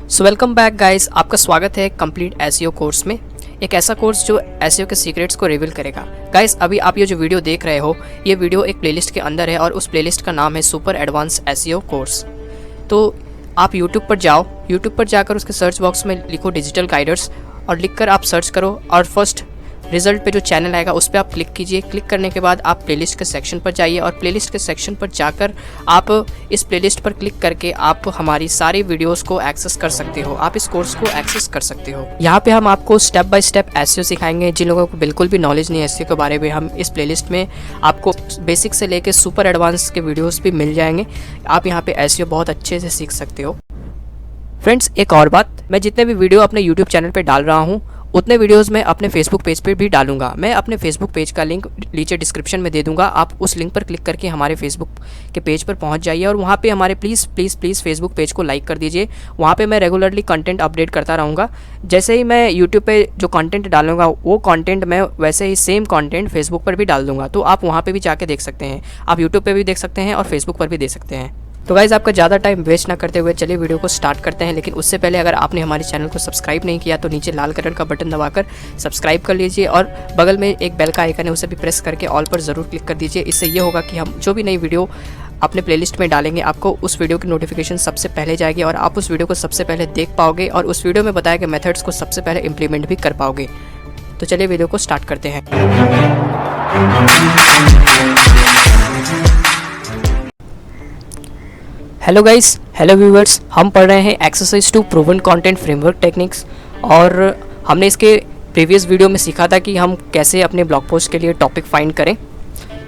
So welcome back guys, आपका स्वागत है कंप्लीट एसईओ कोर्स में। एक ऐसा कोर्स जो एसईओ के सीक्रेट्स को रिवील करेगा। गाइस, अभी आप ये जो वीडियो देख रहे हो, ये वीडियो एक प्लेलिस्ट के अंदर है और उस प्लेलिस्ट का नाम है सुपर एडवांस एसईओ कोर्स। तो आप यूट्यूब पर जाओ, यूट्यूब पर जाकर उसके सर्च बॉक्स में लिखो डिजिटल गाइडर्स और लिखकर आप सर्च करो और फर्स्ट रिजल्ट पे जो चैनल आएगा उस पर आप क्लिक कीजिए। क्लिक करने के बाद आप प्लेलिस्ट के सेक्शन पर जाइए और प्लेलिस्ट के सेक्शन पर जाकर आप इस प्लेलिस्ट पर क्लिक करके आप हमारी सारी वीडियोस को एक्सेस कर सकते हो। आप इस कोर्स को एक्सेस कर सकते हो। यहाँ पे हम आपको स्टेप बाय स्टेप एसईओ सिखाएंगे। जिन लोगों को बिल्कुल भी नॉलेज नहीं है एसईओ के बारे में, हम इस प्लेलिस्ट में आपको बेसिक से लेकर सुपर एडवांस के वीडियोज़ भी मिल जाएंगे। आप यहाँ पे एसईओ बहुत अच्छे से सीख सकते हो। फ्रेंड्स, एक और बात, मैं जितने भी वीडियो अपने यूट्यूब चैनल पे डाल रहा हूँ उतने वीडियोस मैं अपने फेसबुक पेज पे भी डालूंगा। मैं अपने फेसबुक पेज का लिंक नीचे डिस्क्रिप्शन में दे दूंगा। आप उस लिंक पर क्लिक करके हमारे फेसबुक के पेज पर पहुंच जाइए और वहाँ पे हमारे प्लीज़ फेसबुक पेज को लाइक कर दीजिए। वहाँ पे मैं रेगुलरली कंटेंट अपडेट करता रहूँगा। जैसे ही मैं यूट्यूब पे जो कंटेंट डालूंगा वो कंटेंट मैं वैसे ही सेम कंटेंट फेसबुक पर भी डाल दूँगा। तो आप वहाँ पर भी जाके देख सकते हैं। आप यूट्यूब पर भी देख सकते हैं और फेसबुक पर भी देख सकते हैं। तो गाइज़, आपका ज़्यादा टाइम वेस्ट ना करते हुए चलिए वीडियो को स्टार्ट करते हैं। लेकिन उससे पहले अगर आपने हमारे चैनल को सब्सक्राइब नहीं किया तो नीचे लाल कलर का बटन दबाकर सब्सक्राइब कर लीजिए और बगल में एक बेल का आइकन है, उसे भी प्रेस करके ऑल पर ज़रूर क्लिक कर दीजिए। इससे ये होगा कि हम जो भी नई वीडियो अपने प्लेलिस्ट में डालेंगे आपको उस वीडियो की नोटिफिकेशन सबसे पहले जाएगी और आप उस वीडियो को सबसे पहले देख पाओगे और उस वीडियो में बताए गए मेथड्स को सबसे पहले इम्प्लीमेंट भी कर पाओगे। तो चलिए वीडियो को स्टार्ट करते हैं। हेलो गाइस, हेलो व्यूवर्स, हम पढ़ रहे हैं exercise 2 proven content framework techniques. और हमने इसके प्रीवियस वीडियो में सीखा था कि हम कैसे अपने ब्लॉग पोस्ट के लिए टॉपिक फाइंड करें।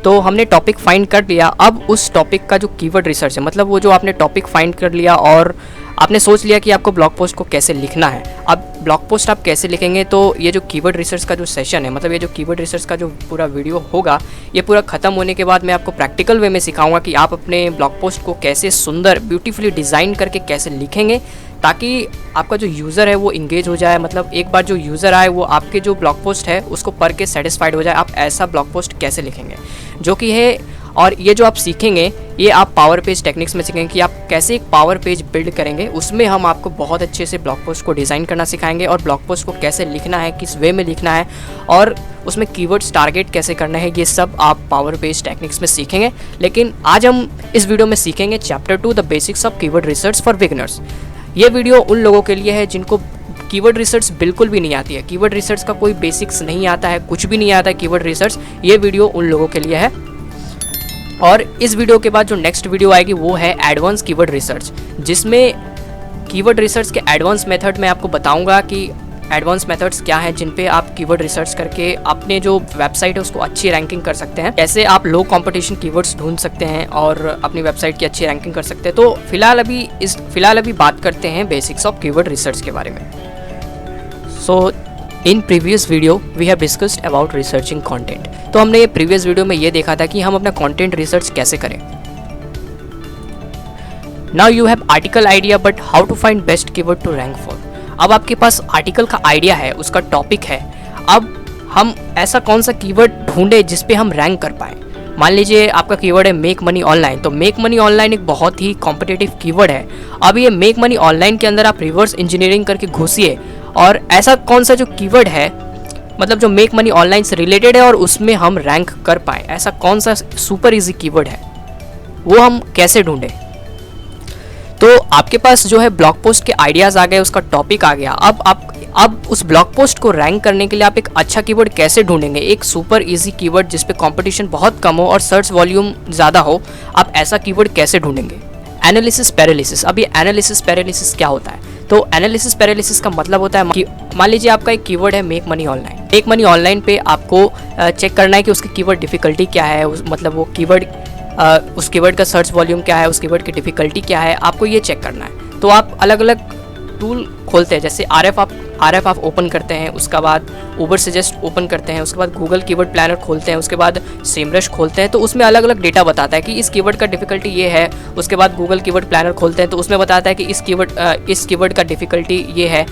तो हमने टॉपिक फाइंड कर लिया। अब उस टॉपिक का जो कीवर्ड रिसर्च है, मतलब वो जो आपने टॉपिक फाइंड कर लिया और आपने सोच लिया कि आपको ब्लॉग पोस्ट को कैसे लिखना है। अब ब्लॉग पोस्ट आप कैसे लिखेंगे, तो ये जो कीवर्ड रिसर्च का जो सेशन है, मतलब ये जो कीवर्ड रिसर्च का जो पूरा वीडियो होगा, ये पूरा ख़त्म होने के बाद मैं आपको प्रैक्टिकल वे में सिखाऊंगा कि आप अपने ब्लॉग पोस्ट को कैसे सुंदर ब्यूटीफुली डिज़ाइन करके कैसे लिखेंगे ताकि आपका जो यूज़र है वो इंगेज हो जाए। मतलब एक बार जो यूज़र आए वो आपके जो ब्लॉग पोस्ट है उसको पढ़ के सेटिस्फाइड हो जाए। आप ऐसा ब्लॉग पोस्ट कैसे लिखेंगे जो कि है। और ये जो आप सीखेंगे ये आप पावर पेज टेक्निक्स में सीखेंगे कि आप कैसे एक पावर पेज बिल्ड करेंगे। उसमें हम आपको बहुत अच्छे से ब्लॉग पोस्ट को डिज़ाइन करना सिखाएंगे और ब्लॉग पोस्ट को कैसे लिखना है, किस वे में लिखना है और उसमें कीवर्ड्स टारगेट कैसे करना है, ये सब आप पावर पेज टेक्निक्स में सीखेंगे। लेकिन आज हम इस वीडियो में सीखेंगे chapter 2 the basics of keyword research for beginners. ये वीडियो उन लोगों के लिए है जिनको कीवर्ड रिसर्च बिल्कुल भी नहीं आती है। कीवर्ड रिसर्च का कोई बेसिक्स नहीं आता है, कुछ भी नहीं आता है कीवर्ड रिसर्च। ये वीडियो उन लोगों के लिए है। और इस वीडियो के बाद जो नेक्स्ट वीडियो आएगी वो है एडवांस कीवर्ड रिसर्च, जिसमें कीवर्ड रिसर्च के एडवांस मेथड मैं आपको बताऊंगा कि एडवांस मेथड्स क्या हैं जिन पे आप कीवर्ड रिसर्च करके अपने जो वेबसाइट है उसको अच्छी रैंकिंग कर सकते हैं। कैसे आप लो कंपटीशन कीवर्ड्स ढूंढ सकते हैं और अपनी वेबसाइट की अच्छी रैंकिंग कर सकते हैं। तो फिलहाल अभी बात करते हैं बेसिक्स ऑफ कीवर्ड रिसर्च के बारे में। So in previous video we have discussed about researching content. तो हमने प्रीवियस वीडियो में ये देखा था कि हम अपना कंटेंट रिसर्च कैसे करें। Now you have article idea but how to find best keyword to rank for. अब आपके पास आर्टिकल का आइडिया है, उसका टॉपिक है। अब हम ऐसा कौन सा कीवर्ड ढूंढे जिस पे हम रैंक कर पाए। मान लीजिए आपका कीवर्ड है मेक मनी ऑनलाइन। तो मेक मनी ऑनलाइन एक बहुत ही कॉम्पिटिटिव कीवर्ड है। अब ये मेक मनी ऑनलाइन के अंदर आप रिवर्स इंजीनियरिंग करके घुसिए और ऐसा कौन सा जो कीवर्ड है, मतलब जो मेक मनी ऑनलाइन से रिलेटेड है और उसमें हम रैंक कर पाए, ऐसा कौन सा सुपर इजी कीवर्ड है, वो हम कैसे ढूंढें। तो आपके पास जो है ब्लॉग पोस्ट के आइडियाज़ आ गए, उसका टॉपिक आ गया। अब उस ब्लॉग पोस्ट को रैंक करने के लिए आप एक अच्छा कीवर्ड कैसे ढूंढेंगे, एक सुपर इजी कीवर्ड जिस पे कंपटीशन बहुत कम हो और सर्च वॉल्यूम ज़्यादा हो, आप ऐसा कीवर्ड कैसे ढूंढेंगे। Analysis paralysis. अब ये एनालिसिस पैरालिसिस क्या होता है? तो एनालिसिस पैरालिसिस का मतलब होता है कि मान लीजिए आपका एक कीवर्ड है make money online. Make money online पे आपको चेक करना है कि उसकी कीवर्ड डिफ़िकल्टी क्या है, मतलब वो कीवर्ड उस कीवर्ड का सर्च वॉल्यूम क्या है, उस कीवर्ड की डिफ़िकल्टी क्या है, आपको ये चेक करना है। तो आप अलग अलग टूल खोलते हैं, जैसे RF आप ओपन करते हैं, उसके बाद उबर सजेस्ट ओपन करते हैं, उसके बाद गूगल कीवर्ड प्लानर खोलते हैं, उसके बाद सेमरश खोलते हैं। तो उसमें अलग अलग डेटा बताता है कि इस कीवर्ड का डिफ़िकल्टी ये है। उसके बाद गूगल कीवर्ड प्लानर खोलते हैं तो उसमें बताता है कि इस कीवर्ड का डिफ़िकल्टी ये है।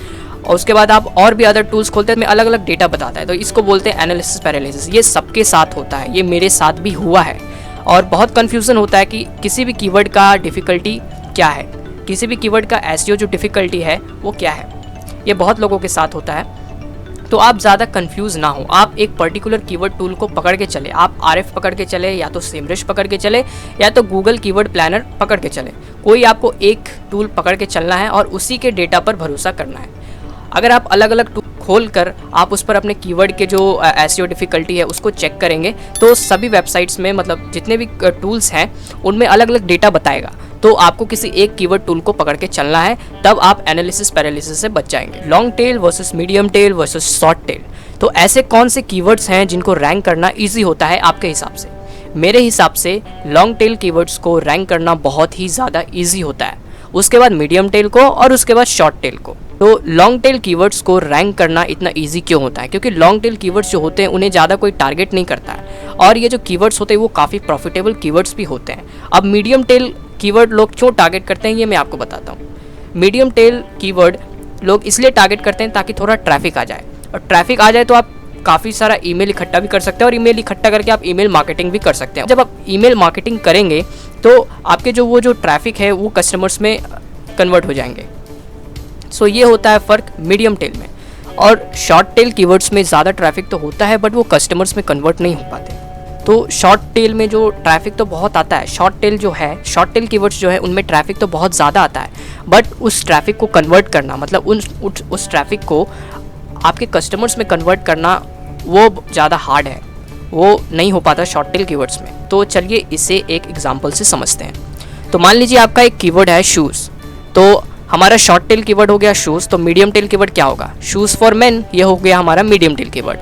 और उसके बाद आप और भी अदर टूल्स खोलते हैं, में अलग अलग डेटा बताता है। तो इसको बोलते हैं एनालिसिस पैरालिसिस। ये सबके साथ होता है, ये मेरे साथ भी हुआ है और बहुत कन्फ्यूज़न होता है कि किसी भी कीवर्ड का डिफ़िकल्टी क्या है। किसी भी कीवर्ड का एसईओ जो डिफ़िकल्टी है वो क्या है। ये बहुत लोगों के साथ होता है। तो आप ज़्यादा कंफ्यूज ना हो, आप एक पर्टिकुलर कीवर्ड टूल को पकड़ के चले। आप आरएफ पकड़ के चले, या तो सेमरिश पकड़ के चले, या तो गूगल कीवर्ड प्लानर पकड़ के चले। कोई आपको एक टूल पकड़ के चलना है और उसी के डेटा पर भरोसा करना है। अगर आप अलग अलग टूल खोल कर आप उस पर अपने कीवर्ड के जो एसईओ डिफ़िकल्टी है उसको चेक करेंगे, तो सभी वेबसाइट्स में मतलब जितने भी टूल्स हैं उनमें अलग अलग डेटा बताएगा। तो आपको किसी एक कीवर्ड टूल को पकड़ के चलना है, तब आप एनालिसिस पैरालिसिस से बच जाएंगे। Long tail versus medium tail versus short tail. तो ऐसे कौन से कीवर्ड्स हैं जिनको रैंक करना ईजी होता है आपके हिसाब से? मेरे हिसाब से लॉन्ग टेल कीवर्ड्स को रैंक करना बहुत ही ज़्यादा ईजी होता है, उसके बाद मीडियम टेल को और उसके बाद शॉर्ट टेल को। तो लॉन्ग टेल कीवर्ड्स को रैंक करना इतना इजी क्यों होता है? क्योंकि लॉन्ग टेल कीवर्ड्स जो होते हैं उन्हें ज़्यादा कोई टारगेट नहीं करता है, और ये जो कीवर्ड्स होते हैं वो काफ़ी प्रॉफिटेबल कीवर्ड्स भी होते हैं। अब मीडियम टेल कीवर्ड लोग क्यों टारगेट करते हैं ये मैं आपको बताता हूँ। मीडियम टेल कीवर्ड लोग इसलिए टारगेट करते हैं ताकि थोड़ा ट्रैफिक आ जाए, और ट्रैफिक आ जाए तो आप काफ़ी सारा ईमेल इकट्ठा भी कर सकते हैं, और ईमेल इकट्ठा करके आप ईमेल मार्केटिंग भी कर सकते हैं। जब आप ईमेल मार्केटिंग करेंगे तो आपके जो ट्रैफिक है वो कस्टमर्स में कन्वर्ट हो जाएंगे। सो ये होता है फ़र्क मीडियम टेल में। और शॉर्ट टेल कीवर्ड्स में ज़्यादा ट्रैफिक तो होता है बट वो कस्टमर्स में कन्वर्ट नहीं हो पाते। तो शॉर्ट टेल में जो ट्रैफिक तो बहुत आता है, शॉर्ट टेल कीवर्ड्स जो है उनमें ट्रैफिक तो बहुत ज़्यादा आता है, बट उस ट्रैफिक को कन्वर्ट करना, मतलब उस ट्रैफिक को आपके कस्टमर्स में कन्वर्ट करना वो ज़्यादा हार्ड है, वो नहीं हो पाता शॉर्ट टेल कीवर्ड्स में। तो चलिए इसे एक एग्जांपल से समझते हैं। तो मान लीजिए आपका एक कीवर्ड है शूज़, तो हमारा शॉर्ट टेल कीवर्ड हो गया शूज़, तो मीडियम टेल कीवर्ड क्या होगा? शूज़ फॉर मेन, ये हो गया हमारा मीडियम टेल कीवर्ड।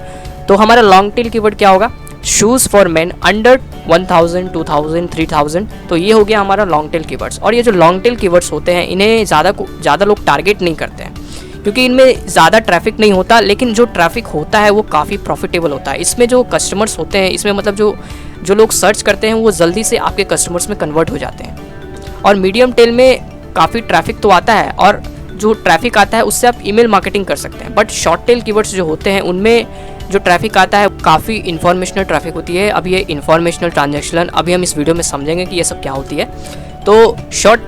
तो हमारा लॉन्ग टेल कीवर्ड क्या होगा? Shoes for main under 1000, 2000, 3000। तो ये हो गया हमारा लॉन्ग टेल कीवर्ड्स। और ये जो लॉन्ग टेल कीवर्ड्स होते हैं इन्हें ज़्यादा लोग टारगेट नहीं करते हैं, क्योंकि इनमें ज़्यादा ट्रैफिक नहीं होता, लेकिन जो ट्रैफिक होता है वो काफ़ी प्रॉफिटेबल होता है। इसमें जो कस्टमर्स होते हैं, इसमें मतलब जो लोग सर्च करते हैं वो जल्दी से आपके कस्टमर्स में कन्वर्ट हो जाते हैं। और मीडियम टेल में काफ़ी ट्रैफिक तो आता है, और जो ट्रैफिक आता है उससे आप ईमेल मार्केटिंग कर सकते हैं। बट शॉर्ट टेल कीवर्ड्स जो होते हैं उनमें जो ट्रैफिक आता है काफ़ी इन्फॉर्मेशनल ट्रैफिक होती है। अब ये इन्फॉर्मेशनल ट्रांजैक्शन अभी हम इस वीडियो में समझेंगे कि ये सब क्या होती है। तो शॉर्ट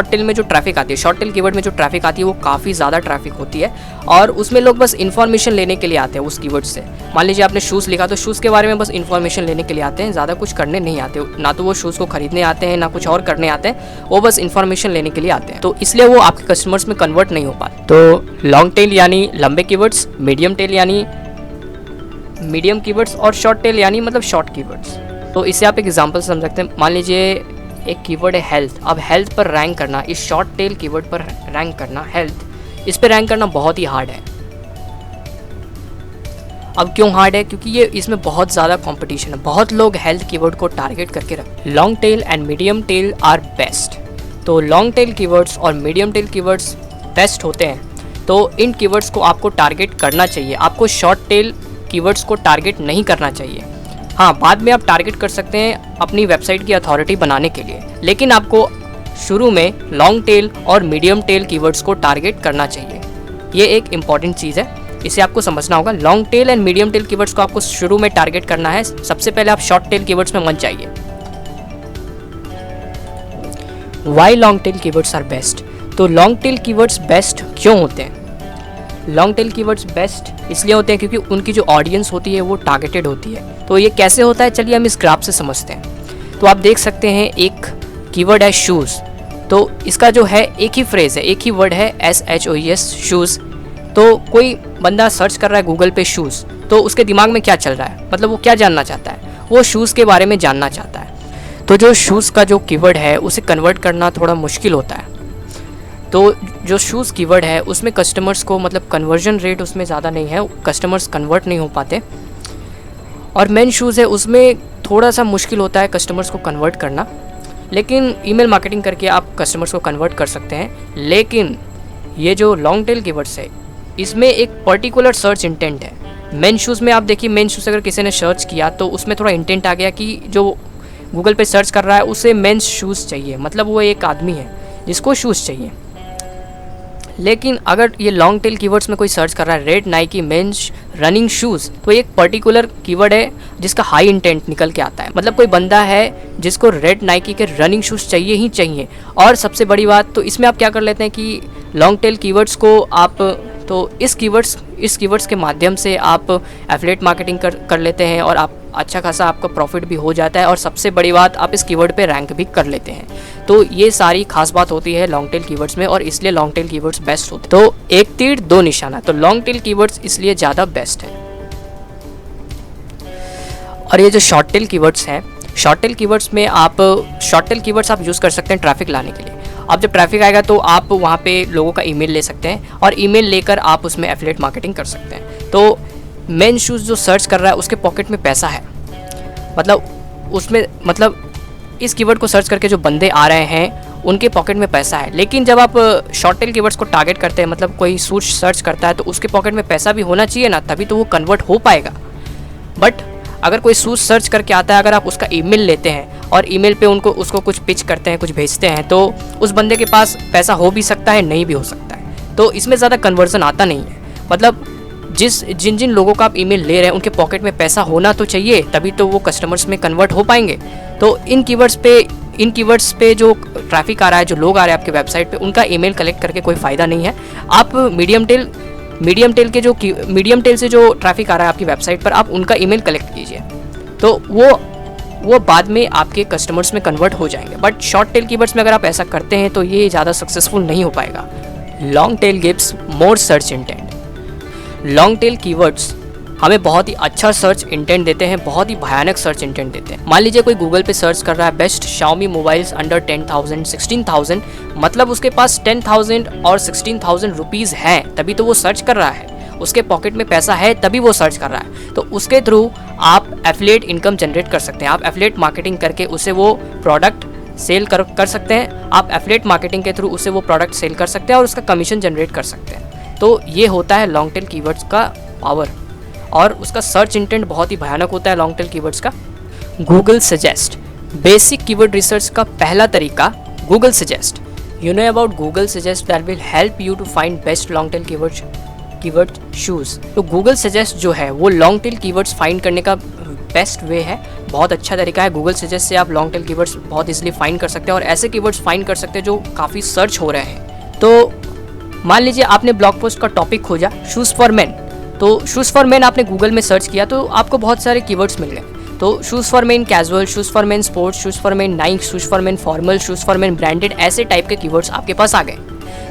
टेल में जो ट्रैफिक आती है, शॉर्ट टेल कीवर्ड में जो ट्रैफिक आती है वो काफ़ी ज़्यादा ट्रैफिक होती है, और उसमें लोग बस इन्फॉर्मेशन लेने के लिए आते हैं उस कीवर्ड से। मान लीजिए आपने शूज़ लिखा, तो शूज़ के बारे में बस इन्फॉर्मेशन लेने के लिए आते हैं, ज़्यादा कुछ करने नहीं आते। ना तो वो शूज़ को खरीदने आते हैं, ना कुछ और करने आते हैं, वो बस इन्फॉर्मेशन लेने के लिए आते हैं। तो इसलिए वो आपके कस्टमर्स में कन्वर्ट नहीं हो पाते। तो लॉन्ग टेल यानी लंबे कीवर्ड्स, मीडियम टेल यानी मीडियम कीवर्ड्स, और शॉर्ट टेल यानी मतलब शॉर्ट कीवर्ड्स। तो इससे आप एक एग्जांपल समझ सकते हैं। मान लीजिए एक कीवर्ड है हेल्थ। अब हेल्थ पर रैंक करना, इस शॉर्ट टेल कीवर्ड पर रैंक करना, हेल्थ, इस पर रैंक करना बहुत ही हार्ड है। अब क्यों हार्ड है? क्योंकि ये इसमें बहुत ज़्यादा कंपटीशन है, बहुत लोग हेल्थ कीवर्ड को टारगेट करके रखते हैं। Long tail and medium tail are best. तो लॉन्ग टेल कीवर्ड्स और मीडियम टेल कीवर्ड्स बेस्ट होते हैं। तो इन कीवर्ड्स को आपको टारगेट करना चाहिए, आपको शॉर्ट टेल कीवर्ड्स को टारगेट नहीं करना चाहिए। हाँ, बाद में आप टारगेट कर सकते हैं अपनी वेबसाइट की अथॉरिटी बनाने के लिए, लेकिन आपको शुरू में लॉन्ग टेल और मीडियम टेल कीवर्ड्स को टारगेट करना चाहिए। ये एक इम्पॉर्टेंट चीज़ है, इसे आपको समझना होगा। Long tail and medium tail keywords को आपको शुरू में टारगेट करना है। सबसे पहले आप शॉर्ट टेल कीवर्ड्स में मत जाइए। Why long tail keywords are best? तो लॉन्ग टेल कीवर्ड्स बेस्ट क्यों होते हैं? लॉन्ग टेल कीवर्ड्स बेस्ट इसलिए होते हैं क्योंकि उनकी जो ऑडियंस होती है वो टारगेटेड होती है। तो ये कैसे होता है, चलिए हम इस ग्राफ से समझते हैं। तो आप देख सकते हैं एक कीवर्ड है शूज़, तो इसका जो है एक ही फ्रेज़ है, एक ही वर्ड है SHOES, शूज़। तो कोई बंदा सर्च कर रहा है गूगल पे शूज़, तो उसके दिमाग में क्या चल रहा है, मतलब वो क्या जानना चाहता है? वो शूज़ के बारे में जानना चाहता है। तो जो शूज़ का जो कीवर्ड है उसे कन्वर्ट करना थोड़ा मुश्किल होता है। तो जो शूज़ कीवर्ड है उसमें कस्टमर्स को मतलब कन्वर्जन रेट उसमें ज़्यादा नहीं है, कस्टमर्स कन्वर्ट नहीं हो पाते। और मेन शूज़ है उसमें थोड़ा सा मुश्किल होता है कस्टमर्स को कन्वर्ट करना, लेकिन ईमेल मार्केटिंग करके आप कस्टमर्स को कन्वर्ट कर सकते हैं। लेकिन ये जो लॉन्ग टेल कीवर्ड्स है इसमें एक पर्टिकुलर सर्च इंटेंट है। मेन शूज़ में आप देखिए, मेन शूज़ अगर किसी ने सर्च किया तो उसमें थोड़ा इंटेंट आ गया कि जो गूगल पे सर्च कर रहा है उसे मेंस शूज़ चाहिए, मतलब वो एक आदमी है जिसको शूज़ चाहिए। लेकिन अगर ये लॉन्ग टेल कीवर्ड्स में कोई सर्च कर रहा है red Nike men's running shoes, तो एक पर्टिकुलर कीवर्ड है जिसका हाई इंटेंट निकल के आता है। मतलब कोई बंदा है जिसको रेड नाइकी के रनिंग शूज़ चाहिए ही चाहिए। और सबसे बड़ी बात तो इसमें आप क्या कर लेते हैं कि लॉन्ग टेल कीवर्ड्स को आप तो इस कीवर्ड्स के माध्यम से आप एफिलिएट मार्केटिंग कर लेते हैं और आप अच्छा खासा आपका प्रॉफिट भी हो जाता है। और सबसे बड़ी बात, आप इस कीवर्ड पे रैंक भी कर लेते हैं। तो ये सारी खास बात होती है लॉन्ग टेल कीवर्ड्स में, और इसलिए लॉन्ग टेल कीवर्ड्स बेस्ट होते हैं। तो एक तीर दो निशाना, तो लॉन्ग टेल कीवर्ड्स इसलिए ज़्यादा बेस्ट है। और ये जो शॉर्ट टेल कीवर्ड्स हैं, शॉर्ट टेल कीवर्ड्स में आप आप यूज़ कर सकते हैं ट्रैफिक लाने के लिए। अब जब ट्रैफिक आएगा तो आप वहाँ पे लोगों का ईमेल ले सकते हैं और ईमेल लेकर आप उसमें एफिलिएट मार्केटिंग कर सकते हैं। तो मेन शूज़ जो सर्च कर रहा है उसके पॉकेट में पैसा है, मतलब इस कीवर्ड को सर्च करके जो बंदे आ रहे हैं उनके पॉकेट में पैसा है। लेकिन जब आप शॉर्ट टेल कीवर्ड्स को टारगेट करते हैं, मतलब कोई शूज सर्च करता है, तो उसके पॉकेट में पैसा भी होना चाहिए ना, तभी तो वो कन्वर्ट हो पाएगा। बट अगर कोई शूज सर्च करके आता है, अगर आप उसका ईमेल लेते हैं और ईमेल पे उसको कुछ पिच करते हैं, कुछ भेजते हैं, तो उस बंदे के पास पैसा हो भी सकता है, नहीं भी हो सकता है। तो इसमें ज़्यादा कन्वर्जन आता नहीं है। मतलब जिन लोगों का आप ईमेल ले रहे हैं उनके पॉकेट में पैसा होना तो चाहिए, तभी तो वो कस्टमर्स में कन्वर्ट हो पाएंगे। तो इन कीवर्ड्स पे जो ट्रैफिक आ रहा है, जो लोग आ रहे हैं आपके वेबसाइट पे, उनका ईमेल कलेक्ट करके कोई फ़ायदा नहीं है। आप मीडियम टेल से जो ट्रैफिक आ रहा है आपकी वेबसाइट पर, आप उनका ईमेल कलेक्ट कीजिए, तो वो बाद में आपके कस्टमर्स में कन्वर्ट हो जाएंगे। बट शॉर्ट टेल कीवर्ड्स में अगर आप ऐसा करते हैं तो ये ज़्यादा सक्सेसफुल नहीं हो पाएगा। लॉन्ग टेल गिव्स मोर search intent. Long tail keywords हमें बहुत ही अच्छा सर्च इंटेंट देते हैं, बहुत ही भयानक सर्च इंटेंट देते हैं। मान लीजिए कोई गूगल पे सर्च कर रहा है बेस्ट Xiaomi मोबाइल्स अंडर 10,000 16,000, मतलब उसके पास 10,000 और 16,000 रुपीज़ हैं, तभी तो वो सर्च कर रहा है। उसके पॉकेट में पैसा है तभी वो सर्च कर रहा है। तो उसके थ्रू आप एफिलिएट इनकम जनरेट कर सकते हैं। आप एफिलिएट मार्केटिंग करके उसे वो प्रोडक्ट सेल कर सकते हैं। आप एफिलिएट मार्केटिंग के थ्रू उसे वो प्रोडक्ट सेल कर सकते हैं और उसका कमीशन जनरेट कर सकते हैं। तो ये होता है लॉन्ग टेल कीवर्ड्स का पावर, और उसका सर्च इंटेंट बहुत ही भयानक होता है लॉन्ग टेल कीवर्ड्स का। Google suggest, basic keyword research का पहला तरीका Google suggest. You know about Google suggest that will help you to find best long tail keyword shoes. तो गूगल सजेस्ट जो है वो लॉन्ग टेल कीवर्ड्स फाइंड करने का बेस्ट वे है, बहुत अच्छा तरीका है। गूगल सजेस्ट से आप लॉन्ग टेल कीवर्ड्स बहुत इजीली फाइंड कर सकते हैं और ऐसे कीवर्ड्स फाइंड कर सकते हैं जो काफ़ी सर्च हो रहे हैं। तो मान लीजिए आपने ब्लॉग पोस्ट का टॉपिक खोजा शूज़ फॉर मेन, तो शूज़ फॉर मेन आपने गूगल में सर्च किया तो आपको बहुत सारे कीवर्ड्स मिल गए। तो shoes for main casual, shoes for main sports, shoes for main Naik, shoes for main formal, shoes for main branded, ऐसे टाइप के कीवर्ड्स आपके पास आ गए।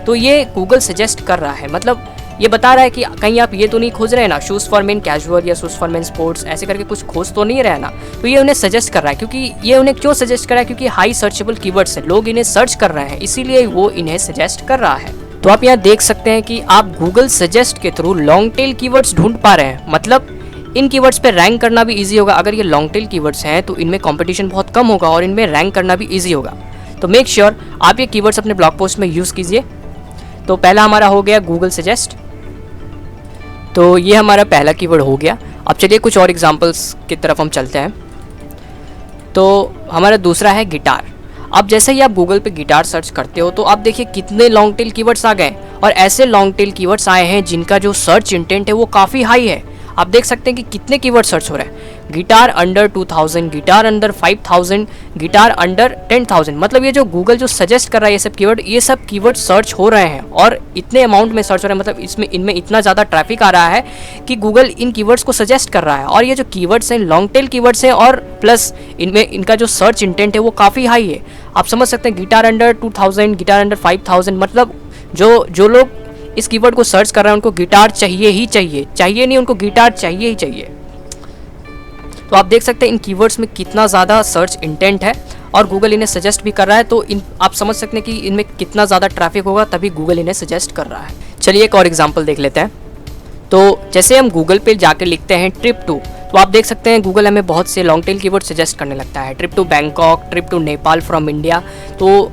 तो ये गूगल सजेस्ट कर रहा है, मतलब ये बता रहा है कि कहीं आप ये तो नहीं खोज रहे हैं ना शूज़ फॉर मेन कैजुअल या शूज़ फॉर मेन स्पोर्ट्स, ऐसे करके कुछ खोज तो नहीं रहे ना। तो ये उन्हें सजेस्ट कर रहा है, क्योंकि ये उन्हें क्यों सजेस्ट कर रहा है, क्योंकि हाई सर्चेबल कीवर्ड्स है, लोग इन्हें सर्च कर रहे हैं, इसीलिए वो इन्हें सजेस्ट कर रहा है। तो आप यहाँ देख सकते हैं कि आप गूगल सजेस्ट के थ्रू लॉन्ग टेल कीवर्ड्स ढूंढ पा रहे हैं, मतलब इन कीवर्ड्स पे रैंक करना भी इजी होगा। अगर ये लॉन्ग टेल कीवर्ड्स हैं तो इनमें कंपटीशन बहुत कम होगा और इनमें रैंक करना भी इजी होगा। तो मेक श्योर आप ये कीवर्ड्स अपने ब्लॉग पोस्ट में यूज़ कीजिए। तो पहला हमारा हो गया गूगल सजेस्ट, तो ये हमारा पहला कीवर्ड हो गया। अब चलिए कुछ और एग्जांपल्स की तरफ हम चलते हैं। तो हमारा दूसरा है गिटार। अब जैसे ही आप गूगल पे गिटार सर्च करते हो तो आप देखिए कितने लॉन्ग टेल कीवर्ड्स आ गए, और ऐसे लॉन्ग टेल कीवर्ड्स आए हैं जिनका जो सर्च इंटेंट है वो काफ़ी हाई है। आप देख सकते हैं कि कितने कीवर्ड सर्च हो रहे हैं, guitar under 2000, guitar under 5000, guitar under 10,000। मतलब ये जो गूगल जो सजेस्ट कर रहा है ये सब कीवर्ड सर्च हो रहे हैं और इतने अमाउंट में सर्च हो रहे हैं, मतलब इनमें इतना ज़्यादा ट्रैफिक आ रहा है कि गूगल इन कीवर्ड्स को सजेस्ट कर रहा है। और ये जो कीवर्ड्स हैं लॉन्ग टेल कीवर्ड्स हैं, और प्लस इनका जो सर्च इंटेंट है वो काफ़ी हाई है। आप समझ सकते हैं गिटार अंडर 2000, गिटार अंडर 5000, मतलब जो लोग इस कीवर्ड को सर्च कर रहे हैं उनको गिटार चाहिए ही चाहिए नहीं, उनको गिटार चाहिए ही चाहिए। तो आप देख सकते हैं इन कीवर्ड्स में कितना ज़्यादा सर्च इंटेंट है और गूगल इन्हें सजेस्ट भी कर रहा है। तो आप समझ सकते हैं कि इनमें कितना ज़्यादा ट्रैफिक होगा, तभी गूगल इन्हें सजेस्ट कर रहा है। चलिए एक और एग्जाम्पल देख लेते हैं। तो जैसे हम गूगल पे जाकर लिखते हैं ट्रिप टू, तो आप देख सकते हैं गूगल हमें बहुत से लॉन्ग टेल कीवर्ड सजेस्ट करने लगता है, trip to Bangkok, trip to Nepal from India. तो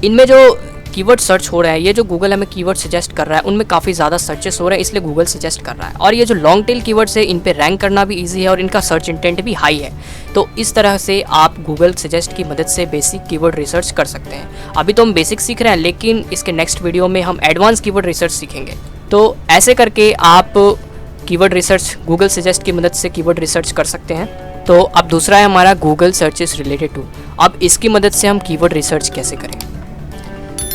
इनमें जो कीवर्ड सर्च हो रहे हैं, ये जो गूगल हमें कीवर्ड सजेस्ट कर रहा है उनमें काफ़ी ज़्यादा सर्चेस हो रहे हैं, इसलिए गूगल सजेस्ट कर रहा है। और ये जो लॉन्ग टेल कीवर्ड्स है इन पे रैंक करना भी ईजी है और इनका सर्च इंटेंट भी हाई है। तो इस तरह से आप गूगल सजेस्ट की मदद से बेसिक कीवर्ड रिसर्च कर सकते हैं। अभी तो हम बेसिक सीख रहे हैं, लेकिन इसके नेक्स्ट वीडियो में हम एडवांस कीवर्ड रिसर्च सीखेंगे। तो ऐसे करके आप कीवर्ड रिसर्च गूगल सजेस्ट की मदद से कीवर्ड रिसर्च कर सकते हैं। तो अब दूसरा है हमारा गूगल सर्चेस रिलेटेड टू। अब इसकी मदद से हम कीवर्ड रिसर्च कैसे करें।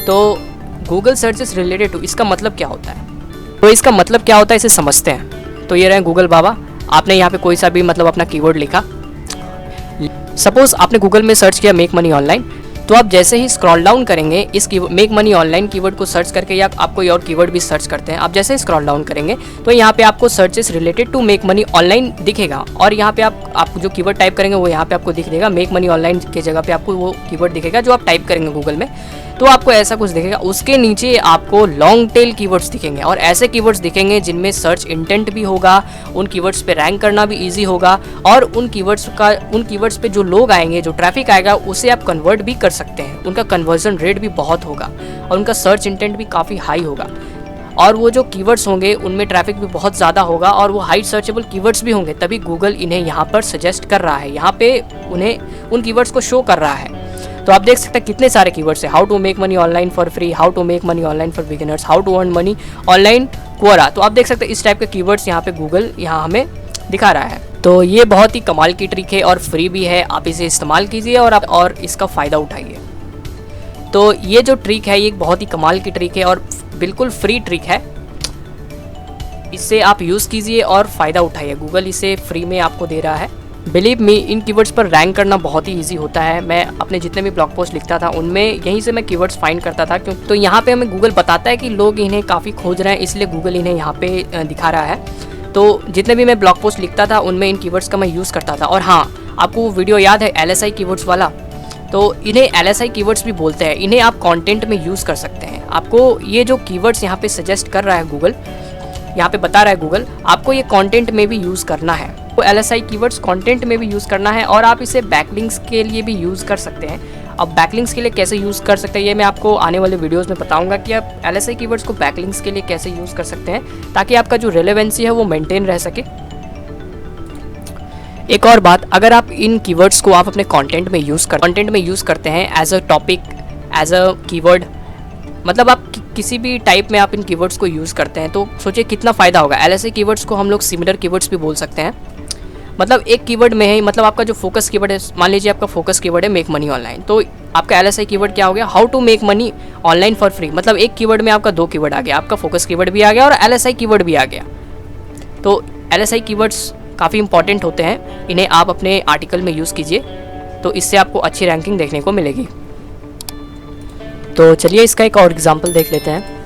तो गूगल सर्चेस रिलेटेड टू, इसका मतलब क्या होता है? तो इसका मतलब क्या होता है इसे समझते हैं। तो ये रहे गूगल बाबा, आपने यहाँ पे कोई सा भी मतलब अपना कीवर्ड लिखा। सपोज आपने गूगल में सर्च किया मेक मनी ऑनलाइन, तो आप जैसे ही स्क्रॉल डाउन करेंगे इस मेक मनी ऑनलाइन कीवर्ड को सर्च करके, या आप कोई और कीवर्ड भी सर्च करते हैं, आप जैसे ही स्क्रॉल डाउन करेंगे तो यहाँ पे आपको searches related to make money online दिखेगा। और यहाँ पे आप जो कीवर्ड टाइप करेंगे वो यहाँ पे आपको दिख देगा। मेक मनी ऑनलाइन के जगह पे आपको वो कीवर्ड दिखेगा जो आप टाइप करेंगे गूगल में, तो आपको ऐसा कुछ दिखेगा। उसके नीचे आपको लॉन्ग टेल कीवर्ड्स दिखेंगे, और ऐसे कीवर्ड्स दिखेंगे जिनमें सर्च इंटेंट भी होगा, उन कीवर्ड्स पे रैंक करना भी इजी होगा, और उन कीवर्ड्स पे जो लोग आएंगे, जो ट्रैफिक आएगा, उसे आप कन्वर्ट भी कर सकते हैं। उनका कन्वर्जन रेट भी बहुत होगा और उनका सर्च इंटेंट भी काफ़ी हाई होगा। और वो जो कीवर्ड्स होंगे उनमें ट्रैफिक भी बहुत ज़्यादा होगा और वो हाई सर्चेबल कीवर्ड्स भी होंगे, तभी गूगल इन्हें यहाँ पर सजेस्ट कर रहा है, यहाँ पे उन्हें उन कीवर्ड्स को शो कर रहा है। तो आप देख सकते हैं कितने सारे कीवर्ड्स हैं। How to make money online for free, how to make money online for beginners, how to earn money online Quora. तो आप देख सकते हैं इस टाइप के कीवर्ड्स यहाँ पे गूगल यहाँ हमें दिखा रहा है। तो ये बहुत ही कमाल की ट्रिक है और फ्री भी है, आप इसे इस्तेमाल कीजिए और इसका फ़ायदा उठाइए। तो ये जो ट्रिक है ये एक बहुत ही कमाल की ट्रिक है और बिल्कुल फ्री ट्रिक है, इससे आप यूज़ कीजिए और फ़ायदा उठाइए। गूगल इसे फ्री में आपको दे रहा है। बिलीव मी, इन कीवर्ड्स पर रैंक करना बहुत ही इजी होता है। मैं अपने जितने भी ब्लॉग पोस्ट लिखता था उनमें यहीं से मैं कीवर्ड्स फाइंड करता था, क्यों तो यहाँ पे हमें गूगल बताता है कि लोग इन्हें काफ़ी खोज रहे हैं, इसलिए गूगल इन्हें यहाँ पे दिखा रहा है। तो जितने भी मैं ब्लॉग पोस्ट लिखता था उनमें इन कीवर्ड्स का मैं यूज़ करता था। और हाँ, आपको वो वीडियो याद है LSI कीवर्ड्स वाला? तो इन्हें LSI कीवर्ड्स भी बोलते हैं। इन्हें आप कंटेंट में यूज़ कर सकते हैं। आपको ये जो कीवर्ड्स यहाँ पे सजेस्ट कर रहा है गूगल, यहाँ पे बता रहा है गूगल, आपको ये कंटेंट में भी यूज़ करना है। तो LSI कीवर्ड्स कंटेंट में भी यूज़ करना है और आप इसे बैकलिंक्स के लिए भी यूज़ कर सकते हैं। अब बैकलिंक्स के लिए कैसे यूज़ कर सकते हैं ये मैं आपको आने वाले वीडियोस में बताऊंगा कि आप LSI कीवर्ड्स को बैकलिंक्स के लिए कैसे यूज़ कर सकते हैं, ताकि आपका जो रेलेवेंसी है वो मेंटेन रह सके। एक और बात, अगर आप इन कीवर्ड्स को आप अपने कंटेंट में यूज़ करते हैं as a topic, as a keyword, मतलब आप किसी भी टाइप में आप इन कीवर्ड्स को यूज़ करते हैं, तो सोचिए कितना फ़ायदा होगा। LSI कीवर्ड्स को हम लोग सिमिलर कीवर्ड्स भी बोल सकते हैं। मतलब एक कीवर्ड में है, मतलब आपका जो फोकस कीवर्ड है, मान लीजिए आपका फोकस कीवर्ड है मेक मनी ऑनलाइन, तो आपका LSI कीवर्ड क्या हो गया? How to make money online for free. मतलब एक कीवर्ड में आपका 2 कीवर्ड आ गया, आपका फोकस कीवर्ड भी आ गया और LSI कीवर्ड भी आ गया। तो LSI कीवर्ड्स काफ़ी इंपॉर्टेंट होते हैं, इन्हें आप अपने आर्टिकल में यूज़ कीजिए, तो इससे आपको अच्छी रैंकिंग देखने को मिलेगी। तो चलिए इसका एक और एग्जाम्पल देख लेते हैं।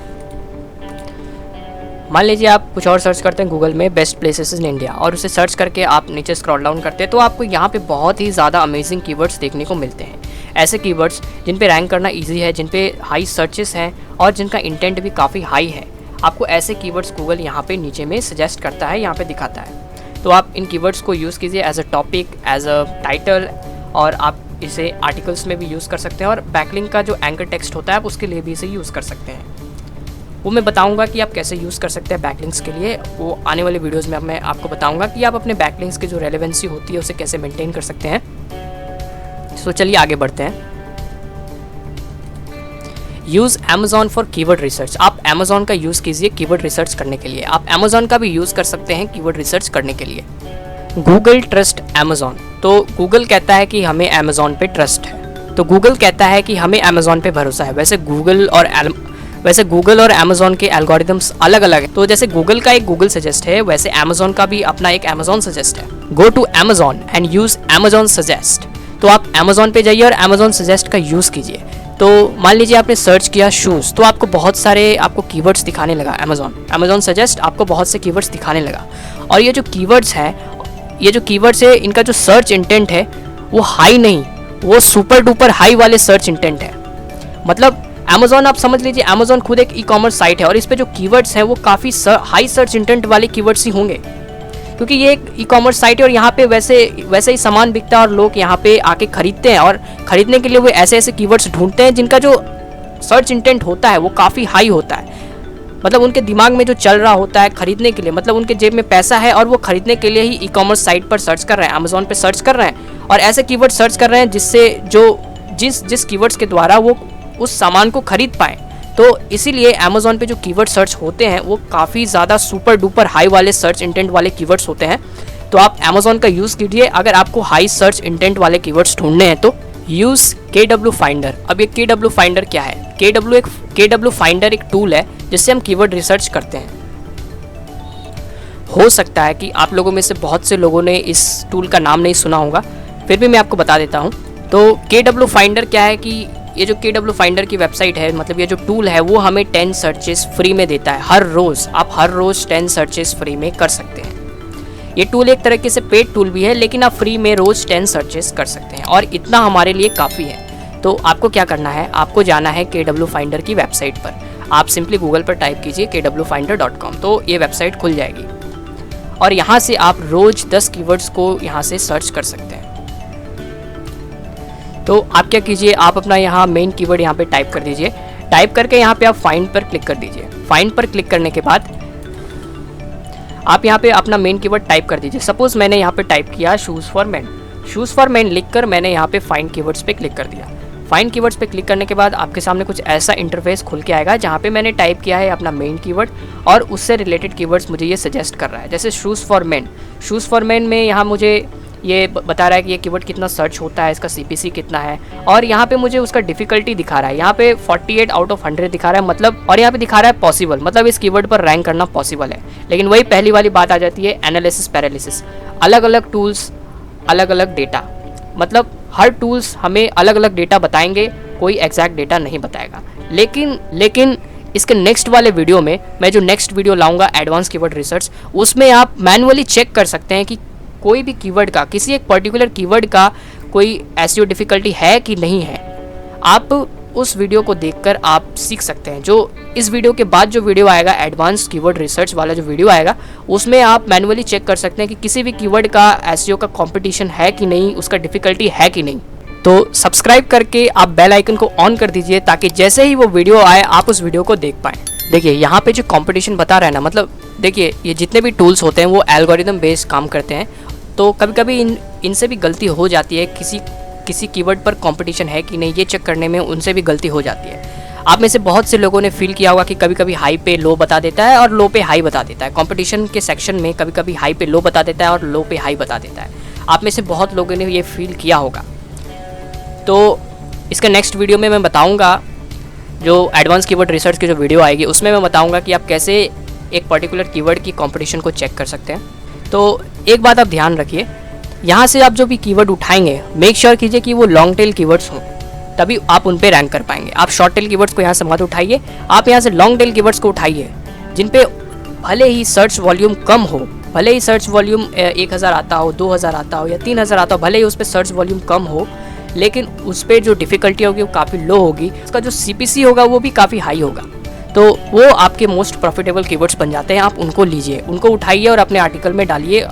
मान लीजिए आप कुछ और सर्च करते हैं गूगल में, बेस्ट प्लेसेस इन इंडिया, और उसे सर्च करके आप नीचे स्क्रॉल डाउन करते हैं तो आपको यहाँ पे बहुत ही ज़्यादा अमेजिंग कीवर्ड्स देखने को मिलते हैं। ऐसे कीवर्ड्स जिन पे रैंक करना इजी है, जिन पे हाई सर्चेस हैं और जिनका इंटेंट भी काफ़ी हाई है, आपको ऐसे कीवर्ड्स गूगल यहाँ पे नीचे में सजेस्ट करता है, यहाँ पे दिखाता है। तो आप इन कीवर्ड्स को यूज़ कीजिए as a topic, as a title, और आप इसे आर्टिकल्स में भी यूज़ कर सकते हैं। और बैकलिंक का जो एंकर टेक्स्ट होता है आप उसके लिए भी इसे यूज़ कर सकते हैं। वो मैं बताऊंगा कि आप कैसे यूज़ कर सकते हैं बैकलिंक्स के लिए, वो आने वाले वीडियोस में मैं आपको बताऊंगा कि आप अपने बैकलिंक्स की जो रेलेवेंसी होती है उसे कैसे मेंटेन कर सकते हैं। तो चलिए आगे बढ़ते हैं। Use Amazon for keyword research. आप Amazon का यूज़ कीजिए कीवर्ड रिसर्च करने के लिए। आप Amazon का भी यूज़ कर सकते हैं कीवर्ड रिसर्च करने के लिए। Google trust Amazon। तो गूगल कहता है कि हमें Amazon पे ट्रस्ट है, तो गूगल कहता है कि हमें Amazon पे भरोसा है। वैसे गूगल और Amazon के एल्गोरिदम्स अलग अलग हैं। तो जैसे गूगल का एक गूगल सजेस्ट है, वैसे Amazon का भी अपना एक Amazon सजेस्ट है। Go to Amazon and use Amazon suggest. तो आप Amazon पे जाइए और Amazon सजेस्ट का यूज़ कीजिए। तो मान लीजिए आपने सर्च किया शूज़, तो आपको बहुत सारे आपको कीवर्ड्स दिखाने लगा Amazon सजेस्ट, आपको बहुत से कीवर्ड्स दिखाने लगा। और ये जो कीवर्ड्स है, इनका जो सर्च इंटेंट है वो हाई नहीं, वो सुपर डुपर हाई वाले सर्च इंटेंट है। मतलब Amazon, आप समझ लीजिए Amazon खुद एक ई-कॉमर्स साइट है और इस पे जो कीवर्ड्स हैं वो काफ़ी हाई सर्च इंटेंट वाले कीवर्ड्स ही होंगे, क्योंकि ये एक ई-कॉमर्स साइट है और यहाँ पे वैसे ही सामान बिकता है और लोग यहाँ पे आके खरीदते हैं, और खरीदने के लिए वो ऐसे कीवर्ड्स ढूंढते हैं जिनका जो सर्च इंटेंट होता है वो काफ़ी हाई होता है। मतलब उनके दिमाग में जो चल रहा होता है खरीदने के लिए, मतलब उनके जेब में पैसा है और वो खरीदने के लिए ही ई कॉमर्स साइट पर सर्च कर रहे हैं, अमेजोन पे सर्च कर रहे हैं और ऐसे कीवर्ड सर्च कर रहे हैं जिससे जिस कीवर्ड्स के द्वारा वो उस सामान को खरीद पाए। तो इसीलिए अमेजोन पे जो कीवर्ड सर्च होते हैं वो काफ़ी ज़्यादा सुपर डुपर हाई वाले सर्च इंटेंट वाले कीवर्ड्स होते हैं। तो आप अमेजोन का यूज़ कीजिए अगर आपको हाई सर्च इंटेंट वाले कीवर्ड्स ढूंढने हैं तो। Use KW finder. अब ये KW फाइंडर क्या है? KW फाइंडर एक टूल है जिससे हम कीवर्ड रिसर्च करते हैं। हो सकता है कि आप लोगों में से बहुत से लोगों ने इस टूल का नाम नहीं सुना होगा, फिर भी मैं आपको बता देता हूँ। तो KW फाइंडर क्या है कि ये जो KW फाइंडर की वेबसाइट है, मतलब ये जो टूल है वो हमें 10 सर्चेस फ्री में देता है हर रोज़। आप हर रोज़ 10 सर्चेस फ्री में कर सकते हैं। ये टूल एक तरीके से पेड टूल भी है, लेकिन आप फ्री में रोज़ 10 सर्चेस कर सकते हैं और इतना हमारे लिए काफ़ी है। तो आपको क्या करना है, आपको जाना है KW फाइंडर की वेबसाइट पर। आप सिंपली गूगल पर टाइप कीजिए kwfinder.com, तो ये वेबसाइट खुल जाएगी और यहाँ से आप रोज़ 10 कीवर्ड्स को यहाँ से सर्च कर सकते हैं। तो आप क्या कीजिए, आप अपना यहाँ मेन कीवर्ड यहाँ पे टाइप कर दीजिए। टाइप करके यहाँ पे आप फाइंड पर क्लिक कर दीजिए। फाइंड पर क्लिक करने के बाद आप यहाँ पे अपना मेन कीवर्ड टाइप कर दीजिए। सपोज मैंने यहाँ पे टाइप किया shoes for man. Shoes for man लिखकर मैंने यहाँ पे फाइंड कीवर्ड्स पे क्लिक कर दिया। फाइंड कीवर्ड्स पे क्लिक करने के बाद आपके सामने कुछ ऐसा इंटरफेस खुल के आएगा जहाँ पे मैंने टाइप किया है अपना मेन कीवर्ड और उससे रिलेटेड कीवर्ड्स मुझे ये सजेस्ट कर रहा है। जैसे shoes for man. Shoes for man में यहाँ मुझे ये बता रहा है कि ये कीवर्ड कितना सर्च होता है, इसका CPC कितना है और यहाँ पे मुझे उसका डिफ़िकल्टी दिखा रहा है। यहाँ पे 48 आउट ऑफ 100 दिखा रहा है, मतलब, और यहाँ पे दिखा रहा है पॉसिबल, मतलब इस कीवर्ड पर रैंक करना पॉसिबल है। लेकिन वही पहली वाली बात आ जाती है, एनालिसिस पैरालिसिस। अलग अलग टूल्स, अलग अलग डेटा, मतलब हर टूल्स हमें अलग अलग डेटा बताएंगे, कोई एग्जैक्ट डेटा नहीं बताएगा। लेकिन इसके नेक्स्ट वाले वीडियो में, मैं जो नेक्स्ट वीडियो लाऊंगा एडवांस कीवर्ड रिसर्च, उसमें आप मैनुअली चेक कर सकते हैं कि कोई भी कीवर्ड का, किसी एक पर्टिकुलर कीवर्ड का कोई SEO डिफ़िकल्टी है कि नहीं है। आप उस वीडियो को देखकर आप सीख सकते हैं। जो इस वीडियो के बाद जो वीडियो आएगा, एडवांस कीवर्ड रिसर्च वाला जो वीडियो आएगा, उसमें आप मैनुअली चेक कर सकते हैं कि किसी भी कीवर्ड का SEO का कंपटीशन है कि नहीं, उसका डिफ़िकल्टी है कि नहीं। तो सब्सक्राइब करके आप बेल आइकन को ऑन कर दीजिए ताकि जैसे ही वो वीडियो आए आप उस वीडियो को देख पाएँ। देखिए यहाँ पे जो कंपटीशन बता रहा है ना, मतलब देखिए ये जितने भी टूल्स होते हैं वो एल्गोरिदम बेस्ड काम करते हैं। तो कभी कभी इनसे भी गलती हो जाती है, किसी कीवर्ड पर कंपटीशन है कि नहीं ये चेक करने में उनसे भी गलती हो जाती है। आप में से बहुत से लोगों ने फील किया होगा कि कभी कभी हाई पे लो बता देता है और लो पे हाई बता देता है। कंपटीशन के सेक्शन में कभी कभी हाई पे लो बता देता है और लो पे हाई बता देता है। आप में से बहुत लोगों ने ये फील किया होगा। तो इसके नेक्स्ट वीडियो में मैं बताऊँगा, जो एडवांस कीवर्ड रिसर्च की जो वीडियो आएगी उसमें मैं बताऊँगा कि आप कैसे एक पर्टिकुलर कीवर्ड की कंपटीशन को चेक कर सकते हैं। तो एक बात आप ध्यान रखिए, यहाँ से आप जो भी कीवर्ड उठाएंगे मेक श्योर कीजिए कि वो लॉन्ग टेल कीवर्ड्स हों, तभी आप उन पे रैंक कर पाएंगे। आप शॉर्ट टेल कीवर्ड्स को यहाँ से मत उठाइए, आप यहाँ से लॉन्ग टेल कीवर्ड्स को उठाइए जिन पे भले ही सर्च वॉल्यूम कम हो, भले ही सर्च वॉल्यूम 1000 आता हो, 2000 आता हो या 3000 आता हो, भले ही उस पर सर्च वॉल्यूम कम हो, लेकिन उस पर जो डिफ़िकल्टी होगी वो काफ़ी लो होगी, उसका जो CPC होगा वो भी काफ़ी हाई होगा। तो वो आपके मोस्ट प्रॉफिटेबल कीवर्ड्स बन जाते हैं। आप उनको लीजिए, उनको उठाइए और अपने आर्टिकल में डालिए,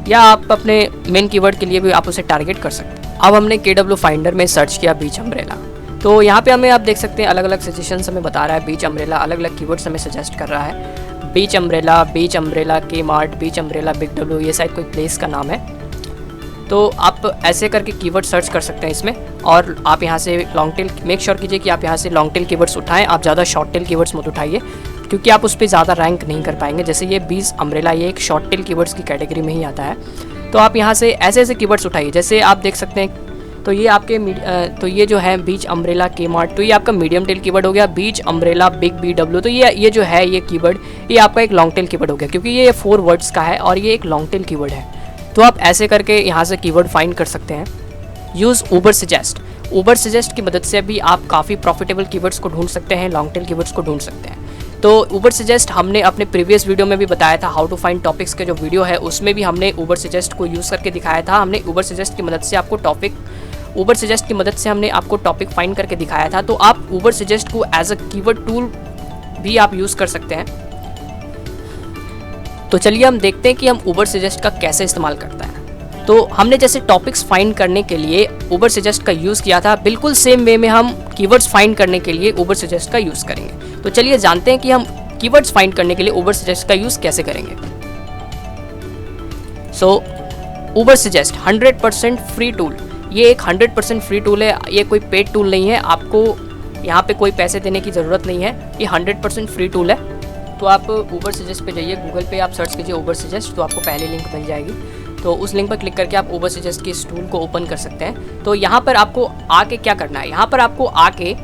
या आप अपने मेन कीवर्ड के लिए भी आप उसे टारगेट कर सकते हैं। अब हमने KW फाइंडर में सर्च किया बीच अम्ब्रेला, तो यहाँ पे हमें आप देख सकते हैं अलग अलग सजेशंस हमें बता रहा है। बीच अम्ब्रेला अलग अलग कीवर्ड्स हमें सजेस्ट कर रहा है। बीच अम्ब्रेला Kmart, बीच अम्ब्रेला बिग W, ये शायद कोई प्लेस का नाम है। तो आप ऐसे करके कीवर्ड सर्च कर सकते हैं इसमें, और आप यहाँ से लॉन्ग टेल मेक श्योर कीजिए कि आप यहाँ से लॉन्ग टेल कीवर्ड्स उठाएं। आप ज़्यादा शॉर्ट टेल कीवर्ड्स मत उठाइए क्योंकि आप उस पर ज़्यादा रैंक नहीं कर पाएंगे। जैसे ये बीच अम्ब्रेला, ये एक शॉर्ट टेल कीवर्ड्स की कैटेगरी में ही आता है। तो आप यहाँ से ऐसे ऐसे कीवर्ड्स उठाइए, जैसे आप देख सकते हैं। तो ये आपके तो ये जो है बीच अम्ब्रेला Kmart, तो ये आपका मीडियम टेल कीवर्ड हो गया। बीच अम्ब्रेला बिग BW, तो ये जो है ये कीवर्ड, ये आपका एक लॉन्ग टेल कीवर्ड हो गया क्योंकि ये 4 वर्ड्स का है और ये एक लॉन्ग टेल कीवर्ड है। तो आप ऐसे करके यहाँ से कीवर्ड फाइंड कर सकते हैं। यूज़ ऊबर सजेस्ट की मदद से भी आप काफ़ी प्रॉफिटेबल कीवर्ड्स को ढूंढ सकते हैं, लॉन्ग टेल कीवर्ड्स को ढूंढ सकते हैं। तो ऊबर सजेस्ट हमने अपने प्रीवियस वीडियो में भी बताया था, हाउ टू फाइंड टॉपिक्स के जो वीडियो है उसमें भी हमने ऊबर सजेस्ट को यूज़ करके दिखाया था। हमने ऊबर सजेस्ट की मदद से हमने आपको टॉपिक फाइंड करके दिखाया था। तो आप ऊबर सजेस्ट को एज अ कीवर्ड टूल भी आप यूज़ कर सकते हैं। तो चलिए हम देखते हैं कि हम ऊबर सजेस्ट का कैसे इस्तेमाल करता है। तो हमने जैसे टॉपिक्स फाइंड करने के लिए उबर सजेस्ट का यूज़ किया था, बिल्कुल सेम वे में हम कीवर्ड्स फाइंड करने के लिए उबर सजेस्ट का यूज़ करेंगे। तो चलिए जानते हैं कि हम कीवर्ड्स फाइंड करने के लिए उबर सजेस्ट का यूज़ कैसे करेंगे। सो उबर सजेस्ट 100% फ्री टूल। ये एक 100% फ्री टूल है, ये कोई पेड टूल नहीं है, आपको यहाँ पे कोई पैसे देने की ज़रूरत नहीं है, ये 100% फ्री टूल है। तो आप उबर सजेस्ट पे जाइए, गूगल पे आप सर्च कीजिए उबर सजेस्ट, तो आपको पहले लिंक मिल जाएगी। तो उस लिंक पर क्लिक करके आप उबर सजेस्ट के इस टूल को ओपन कर सकते हैं। तो यहाँ पर आपको आके क्या करना है, यहाँ पर आपको आके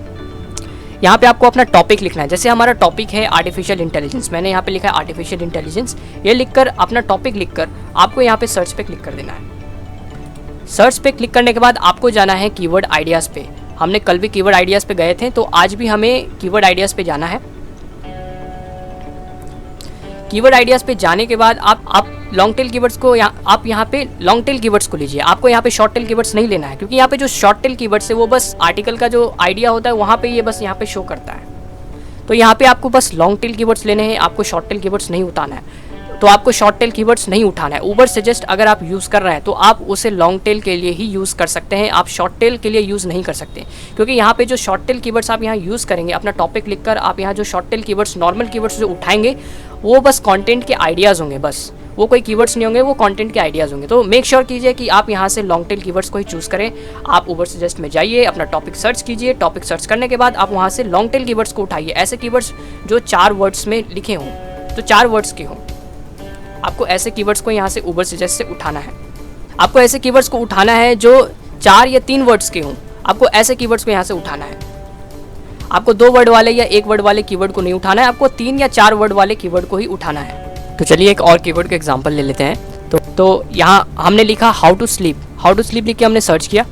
यहाँ पे आपको अपना टॉपिक लिखना है। जैसे हमारा टॉपिक है आर्टिफिशियल इंटेलिजेंस, मैंने यहाँ पे लिखा है आर्टिफिशियल इंटेलिजेंस। ये लिखकर अपना टॉपिक लिखकर आपको यहाँ पे सर्च पे क्लिक कर देना है। सर्च पे क्लिक करने के बाद आपको जाना है कीवर्ड आइडियाज़ पे। हमने कल भी कीवर्ड आइडियाज़ पे गए थे, तो आज भी हमें कीवर्ड आइडियाज़ पे जाना है। कीवर्ड आइडियाज़ पे जाने के बाद आप लॉन्ग टेल कीवर्ड्स को आप यहाँ पे लॉन्ग टेल कीवर्ड्स को लीजिए। आपको यहाँ पे शॉर्ट टेल कीवर्ड्स नहीं लेना है, क्योंकि यहाँ पे जो शॉर्ट टेल कीवर्ड्स है वो बस आर्टिकल का जो आइडिया होता है वहाँ पे ये बस यहाँ पे शो करता है। तो यहाँ पे आपको बस लॉन्ग टेल कीवर्ड्स लेने हैं, आपको शॉर्ट टेल कीवर्ड्स नहीं उठाना है। तो आपको शॉर्ट टेल कीवर्ड्स नहीं उठाना है। उबर सजेस्ट अगर आप यूज़ कर रहे हैं तो आप उसे लॉन्ग टेल के लिए ही यूज़ कर सकते हैं, आप शॉर्ट टेल के लिए यूज़ नहीं कर सकते, क्योंकि यहाँ पे जो शॉर्ट टेल कीवर्ड्स आप यहाँ यूज़ करेंगे, अपना टॉपिक लिखकर आप यहाँ जो short tail keywords normal keywords जो उठाएंगे वो बस कंटेंट के आइडियाज़ होंगे, बस वो कोई कीवर्ड्स नहीं होंगे, वो कंटेंट के आइडियाज़ होंगे। तो मेक श्योर कीजिए कि आप यहाँ से लॉन्ग टेल कीवर्ड्स को ही चूज़ करें। आप उबर सजेस्ट में जाइए, अपना टॉपिक सर्च कीजिए, टॉपिक सर्च करने के बाद आप वहाँ से लॉन्ग टेल कीवर्ड्स को उठाइए, ऐसे कीवर्ड्स जो 4 वर्ड्स में लिखे हों, तो 4 वर्ड्स के हों। आपको ऐसे कीवर्ड्स को यहाँ से उबर सजेस्ट से उठाना है। आपको ऐसे कीवर्ड्स को उठाना है जो 4 या 3 वर्ड्स के हों, आपको ऐसे कीवर्ड्स को यहाँ से उठाना है। आपको 2 वर्ड वाले या 1 वर्ड वाले कीवर्ड को नहीं उठाना है, आपको 3 या 4 वर्ड वाले कीवर्ड को ही उठाना है। तो चलिए एक और कीवर्ड का एग्जांपल ले लेते हैं। तो यहाँ हमने लिखा how to sleep. How to sleep लिख के हमने सर्च किया,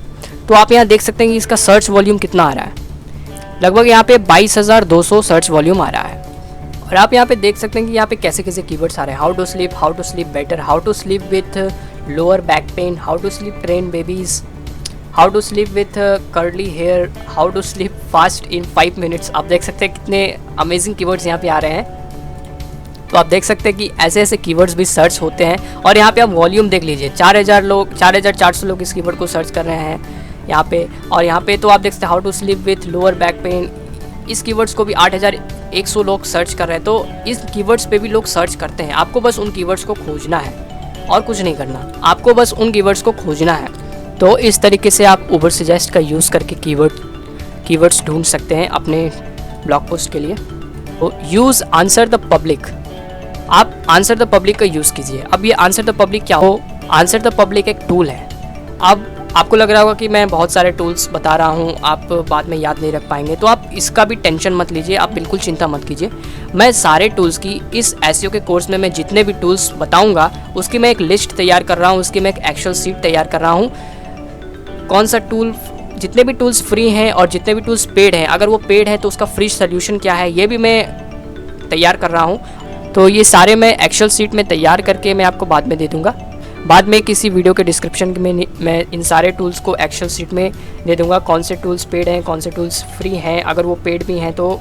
तो आप यहाँ देख सकते हैं कि इसका सर्च वॉल्यूम कितना आ रहा है। लगभग यहाँ पे 22,200 सर्च वॉल्यूम आ रहा है। और आप यहाँ पे देख सकते हैं कि यहाँ पे कैसे कैसे कीवर्ड्स आ रहे हैं। How to sleep better, how to sleep with lower back pain, how to sleep train babies, how to sleep with curly hair, how to sleep fast in 5 minutes. आप देख सकते हैं कितने अमेजिंग कीवर्ड्स यहाँ पे आ रहे हैं। तो आप देख सकते हैं कि ऐसे ऐसे कीवर्ड्स भी सर्च होते हैं। और यहाँ पे आप वॉल्यूम देख लीजिए, 4,400 लोग इस कीवर्ड को सर्च कर रहे हैं यहाँ पे। और यहाँ पे तो आप देख सकते हैं how to sleep with lower back pain, इस कीवर्ड्स को भी 8,100 लोग सर्च कर रहे हैं। तो इस कीवर्ड्स पे भी लोग सर्च करते हैं। आपको बस उन कीवर्ड्स को खोजना है और कुछ नहीं करना, आपको बस उन कीवर्ड्स को खोजना है। तो इस तरीके से आप उबर सजेस्ट का यूज़ करके कीवर्ड्स ढूंढ सकते हैं अपने ब्लॉग पोस्ट के लिए। तो यूज़ आंसर द पब्लिक, आप आंसर द पब्लिक का यूज़ कीजिए। अब ये आंसर द पब्लिक क्या हो, आंसर द पब्लिक एक टूल है। अब आपको लग रहा होगा कि मैं बहुत सारे टूल्स बता रहा हूँ, आप बाद में याद नहीं रख पाएंगे, तो आप इसका भी टेंशन मत लीजिए, आप बिल्कुल चिंता मत कीजिए। मैं सारे टूल्स की इस एसईओ के कोर्स में मैं जितने भी टूल्स बताऊँगा उसकी मैं एक लिस्ट तैयार कर रहा हूँ, उसकी मैं एक एक्सेल शीट तैयार कर रहा हूँ। कौन सा टूल, जितने भी टूल्स फ्री हैं और जितने भी टूल्स पेड हैं, अगर वो पेड है तो उसका फ्री सोल्यूशन क्या है ये भी मैं तैयार कर रहा हूँ। तो ये सारे मैं एक्सेल शीट में तैयार करके मैं आपको बाद में दे दूँगा। बाद में किसी वीडियो के डिस्क्रिप्शन में मैं इन सारे टूल्स को एक्सेल शीट में दे दूँगा, कौन से टूल्स पेड हैं, कौन से टूल्स फ्री हैं। अगर वो पेड भी हैं तो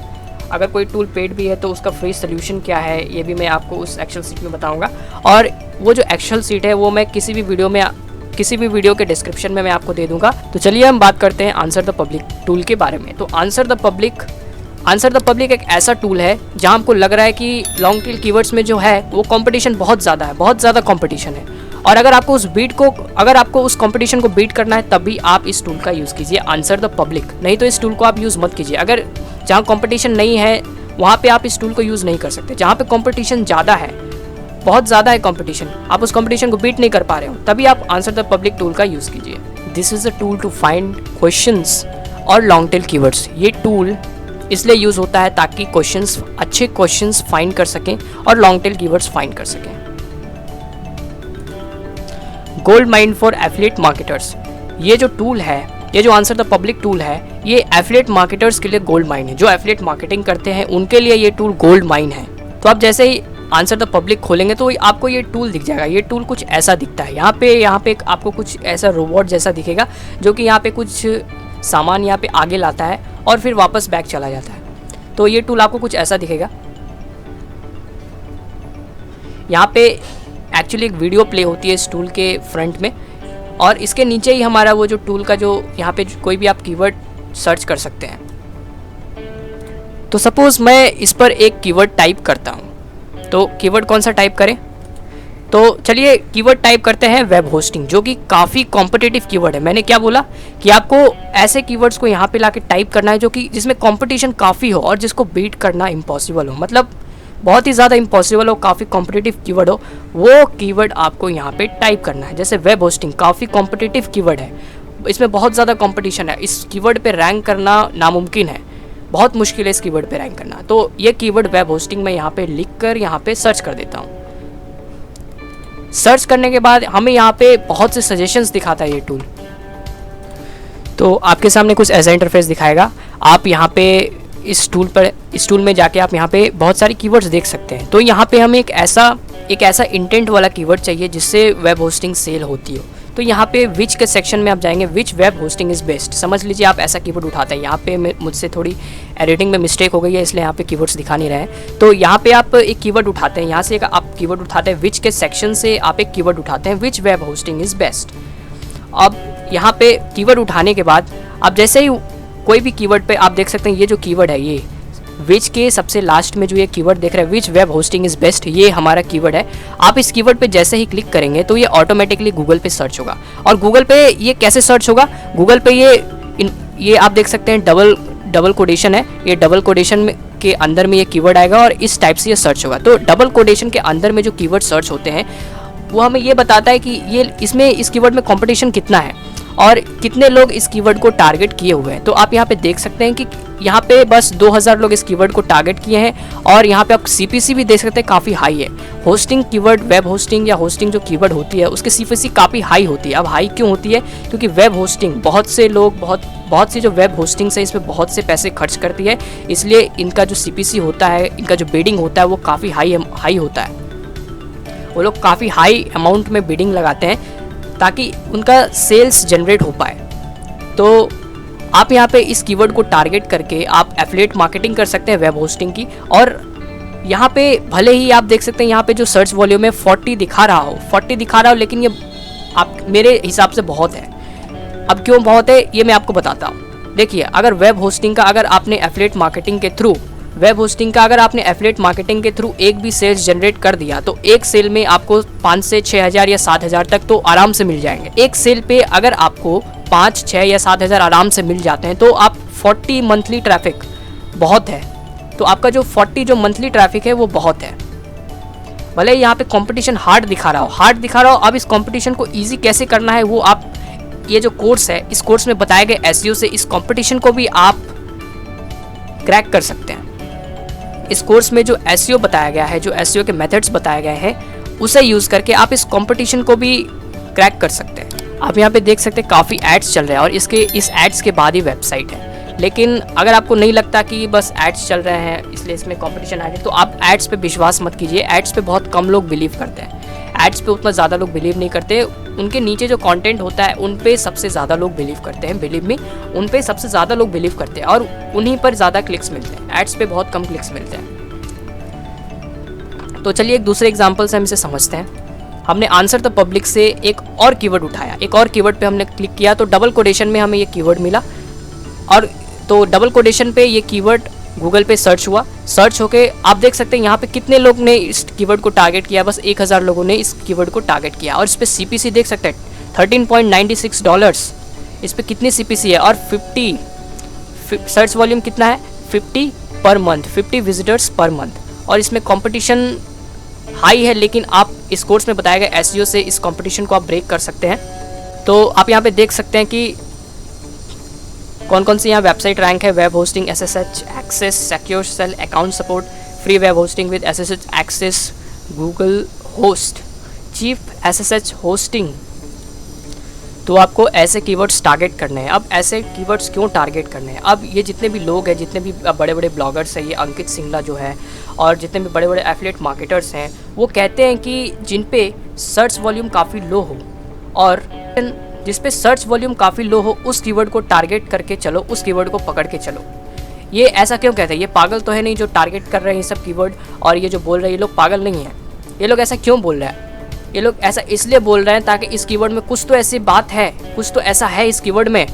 अगर कोई टूल पेड भी है तो उसका फ्री सोल्यूशन क्या है ये भी मैं आपको उस एक्सेल शीट में बताऊँगा। और वो जो एक्सेल शीट है वो मैं किसी भी वीडियो के डिस्क्रिप्शन में मैं आपको दे दूंगा। तो चलिए हम बात करते हैं आंसर द पब्लिक टूल के बारे में। तो आंसर द पब्लिक एक ऐसा टूल है जहां हमको लग रहा है कि लॉन्ग टेल कीवर्ड्स में जो है वो कंपटीशन बहुत ज़्यादा है, बहुत ज़्यादा कंपटीशन है। और अगर आपको उस कंपटीशन को बीट करना है तब भी आप इस टूल का यूज़ कीजिए, आंसर द पब्लिक। नहीं तो इस टूल को आप यूज़ मत कीजिए। अगर जहाँ कंपटीशन नहीं है वहाँ पे आप इस टूल को यूज़ नहीं कर सकते। जहाँ पे कंपटीशन ज़्यादा है, बहुत ज़्यादा है कंपटीशन, आप उस कंपटीशन को बीट नहीं कर पा रहे हो, तभी आप आंसर द पब्लिक टूल का यूज़ कीजिए। This is a tool to find questions और लॉन्ग टेल कीवर्ड्स। ये टूल इसलिए यूज़ होता है ताकि अच्छे क्वेश्चंस फाइंड कर सकें और लॉन्ग टेल कीवर्ड्स फाइंड कर सकें। Gold mine for affiliate marketers, ये जो टूल है, ये जो आंसर द पब्लिक टूल है, ये एफिलिएट मार्केटर्स के लिए गोल्ड माइन है। जो एफिलिएट मार्केटिंग करते हैं उनके लिए ये टूल गोल्ड माइन है। तो आप जैसे ही आंसर द पब्लिक खोलेंगे तो आपको ये टूल दिख जाएगा। ये टूल कुछ ऐसा दिखता है, यहाँ पे आपको कुछ ऐसा रोबोट जैसा दिखेगा जो कि यहाँ पे कुछ सामान यहाँ पे आगे लाता है और फिर वापस बैक चला जाता है। तो ये टूल आपको कुछ ऐसा दिखेगा। यहाँ पे एक्चुअली एक वीडियो प्ले होती है इस टूल के फ्रंट में। और इसके नीचे ही हमारा वो जो टूल का जो यहाँ पे कोई भी आप कीवर्ड सर्च कर सकते हैं। तो सपोज़ मैं इस पर एक कीवर्ड टाइप करता हूँ, तो कीवर्ड कौन सा टाइप करें? तो चलिए कीवर्ड टाइप करते हैं वेब होस्टिंग, जो कि काफ़ी कॉम्पिटिटिव कीवर्ड है। मैंने क्या बोला कि आपको ऐसे कीवर्ड्स को यहाँ पे लाके टाइप करना है जो कि जिसमें कंपटीशन काफ़ी हो और जिसको बीट करना इम्पॉसिबल हो, मतलब बहुत ही ज़्यादा इम्पॉसिबल हो, काफ़ी कॉम्पिटिटिव कीवर्ड हो, वो कीवर्ड आपको यहाँ पे टाइप करना है। जैसे वेब होस्टिंग काफ़ी कॉम्पिटिटिव कीवर्ड है, इसमें बहुत ज़्यादा कॉम्पिटिशन है, इस कीवर्ड पे रैंक करना नामुमकिन है, बहुत मुश्किल है इस कीवर्ड पे रैंक करना। तो ये कीवर्ड वेब होस्टिंग मैं यहाँ पे लिख कर यहाँ पे सर्च कर देता हूँ। सर्च करने के बाद हमें यहाँ पे बहुत से सजेशंस दिखाता है ये टूल। तो आपके सामने कुछ ऐसा इंटरफेस दिखाएगा। आप यहाँ पे इस टूल में जाके आप यहाँ पे बहुत सारी कीवर्ड्स देख सकते हैं। तो यहाँ पे हमें एक ऐसा इंटेंट वाला कीवर्ड चाहिए जिससे वेब होस्टिंग सेल होती हो। तो यहाँ पे विच के सेक्शन में आप जाएंगे, विच वेब होस्टिंग इज़ बेस्ट, समझ लीजिए आप ऐसा कीवर्ड उठाते हैं। यहाँ पे मुझसे थोड़ी एडिटिंग में मिस्टेक हो गई है, इसलिए यहाँ पे कीवर्ड्स दिखा नहीं रहे हैं। तो यहाँ पे आप एक कीवर्ड उठाते हैं, यहाँ से एक आप कीवर्ड उठाते हैं, विच के सेक्शन से आप एक कीवर्ड उठाते हैं, विच वेब होस्टिंग इज़ बेस्ट। अब यहाँ पे कीवर्ड उठाने के बाद आप जैसे ही कोई भी कीवर्ड पे आप देख सकते हैं, ये जो कीवर्ड है, ये विच के सबसे लास्ट में जो ये कीवर्ड देख रहे हैं, विच वेब होस्टिंग इज़ बेस्ट, ये हमारा कीवर्ड है। आप इस कीवर्ड पे जैसे ही क्लिक करेंगे तो ये ऑटोमेटिकली गूगल पे सर्च होगा। और गूगल पे ये कैसे सर्च होगा? गूगल पे ये आप देख सकते हैं डबल कोटेशन है, ये डबल कोटेशन में के अंदर में ये कीवर्ड आएगा और इस टाइप से ये सर्च होगा। तो डबल कोटेशन के अंदर में जो कीवर्ड सर्च होते हैं वो हमें ये बताता है कि ये इस कीवर्ड में कंपटीशन कितना है और कितने लोग इस कीवर्ड को टारगेट किए हुए हैं। तो आप यहाँ पे देख सकते हैं कि यहाँ पे बस 2000 लोग इस कीवर्ड को टारगेट किए हैं और यहाँ पे आप CPC भी देख सकते हैं, काफ़ी हाई है। होस्टिंग कीवर्ड, वेब होस्टिंग या होस्टिंग जो कीवर्ड होती है उसकी CPC काफ़ी हाई होती है। अब हाई क्यों होती है? क्योंकि वेब होस्टिंग बहुत से लोग बहुत सी जो वेब होस्टिंग है इसमें बहुत से पैसे खर्च करती है, इसलिए इनका जो CPC होता है, इनका जो बिडिंग होता है वो काफ़ी हाई होता है। वो लोग काफ़ी हाई अमाउंट में बिडिंग लगाते हैं ताकि उनका सेल्स जनरेट हो पाए। तो आप यहाँ पे इस कीवर्ड को टारगेट करके आप एफिलिएट मार्केटिंग कर सकते हैं वेब होस्टिंग की। और यहाँ पे भले ही आप देख सकते हैं यहाँ पे जो सर्च वॉल्यूम है 40 दिखा रहा हो, लेकिन ये आप मेरे हिसाब से बहुत है। अब क्यों बहुत है ये मैं आपको बताता हूँ। देखिए, अगर वेब होस्टिंग का अगर आपने एफिलिएट मार्केटिंग के थ्रू एक भी सेल्स जनरेट कर दिया तो एक सेल में आपको 5 से 6,000 या 7,000 तक तो आराम से मिल जाएंगे। एक सेल पे अगर आपको 5, 6 या 7,000 आराम से मिल जाते हैं तो आप 40 मंथली ट्रैफिक बहुत है। तो आपका जो 40 जो मंथली ट्रैफिक है वो बहुत है। भले यहाँ पे कंपटीशन हार्ड दिखा रहा हो, अब इस कंपटीशन को ईजी कैसे करना है वो आप ये जो कोर्स है, इस कोर्स में बताए गए SEO से इस कंपटीशन को भी आप क्रैक कर सकते हैं। इस कोर्स में जो SEO बताया गया है, जो SEO के मेथड्स बताए गए हैं, उसे यूज़ करके आप इस कंपटीशन को भी क्रैक कर सकते हैं। आप यहाँ पे देख सकते हैं काफ़ी एड्स चल रहे हैं और इस एड्स के बाद ही वेबसाइट है। लेकिन अगर आपको नहीं लगता कि बस एड्स चल रहे हैं इसलिए इसमें कंपटीशन आ रही है तो आप एड्स पे विश्वास मत कीजिए। एड्स पे बहुत कम लोग बिलीव करते हैं, एड्स पे उतना ज़्यादा लोग बिलीव नहीं करते। उनके नीचे जो कंटेंट होता है उन पे सबसे ज़्यादा लोग बिलीव करते हैं, बिलीव मी, उन पे सबसे ज़्यादा लोग बिलीव करते हैं और उन्हीं पर ज़्यादा क्लिक्स मिलते हैं। एड्स पे बहुत कम क्लिक्स मिलते हैं। तो चलिए एक दूसरे एग्जाम्पल से हम इसे समझते हैं। हमने आंसर द पब्लिक से एक और कीवर्ड उठाया, एक और कीवर्ड पे हमने क्लिक किया तो डबल कोटेशन में हमें ये कीवर्ड मिला और तो डबल कोटेशन पे ये कीवर्ड गूगल पे सर्च हुआ। सर्च होके आप देख सकते हैं यहाँ पे कितने लोग ने इस कीवर्ड को टारगेट किया, बस 1000 लोगों ने इस कीवर्ड को टारगेट किया और इस पर CPC देख सकते हैं $13.96। इस पर कितनी CPC है और 50 सर्च वॉल्यूम कितना है, 50 per month, 50 visitors per month. और इसमें कंपटीशन हाई है, लेकिन आप इस कोर्स में बताया गया SEO से इस कंपटीशन को आप ब्रेक कर सकते हैं। तो आप यहाँ पे देख सकते हैं कि कौन कौन सी यहाँ वेबसाइट रैंक है। Web hosting, SSH access, secure shell, account support, free web hosting with SSH access, Google host, cheap SSH hosting. तो आपको ऐसे कीवर्ड्स टारगेट करने हैं। अब ऐसे कीवर्ड्स क्यों टारगेट करने हैं? अब ये जितने भी लोग हैं, जितने भी बड़े बड़े ब्लॉगर्स हैं, ये अंकित सिंगला जो है और जितने भी बड़े बड़े एफिलिएट मार्केटर्स हैं, वो कहते हैं कि जिन पे सर्च वॉल्यूम काफ़ी लो हो और जिस पे सर्च वॉल्यूम काफ़ी लो हो उस कीवर्ड को टारगेट करके चलो, उस कीवर्ड को पकड़ के चलो। ये ऐसा क्यों कहते हैं? ये पागल तो है नहीं जो टारगेट कर रहे हैं ये सब कीवर्ड, और ये जो बोल रहे हैं ये लोग पागल नहीं हैं। ये लोग ऐसा क्यों बोल रहे हैं? ये लोग ऐसा इसलिए बोल रहे हैं ताकि इस कीवर्ड में कुछ तो ऐसी बात है, कुछ तो ऐसा है इस कीवर्ड में,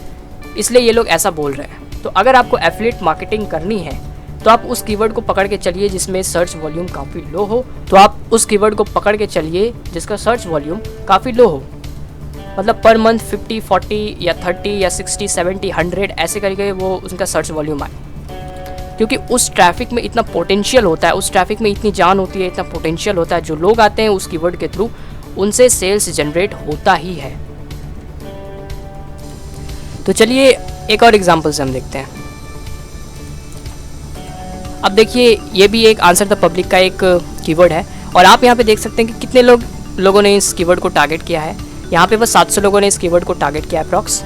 इसलिए ये लोग ऐसा बोल रहे हैं। तो अगर आपको एफिलिएट मार्केटिंग करनी है तो आप उस कीवर्ड को पकड़ के चलिए जिसमें सर्च वॉल्यूम काफ़ी लो हो। तो आप उस कीवर्ड को पकड़ के चलिए जिसका सर्च वॉल्यूम काफ़ी लो हो, मतलब पर मंथ 50, 40 या 30 या 60, 70, 100 ऐसे करके वो उनका सर्च वॉल्यूम आए, क्योंकि उस ट्रैफिक में इतना पोटेंशियल होता है, उस ट्रैफिक में इतनी जान होती है, इतना पोटेंशियल होता है। जो लोग आते हैं उस कीवर्ड के थ्रू उनसे सेल्स जनरेट होता ही है। तो चलिए एक और एग्जांपल से हम देखते हैं। अब देखिए ये भी एक आंसर द पब्लिक का एक कीवर्ड है और आप यहाँ पे देख सकते हैं कि कितने लोगों ने इस कीवर्ड को टारगेट किया है। यहाँ पे बस 700 लोगों ने इस कीवर्ड को टारगेट किया है अप्रॉक्स।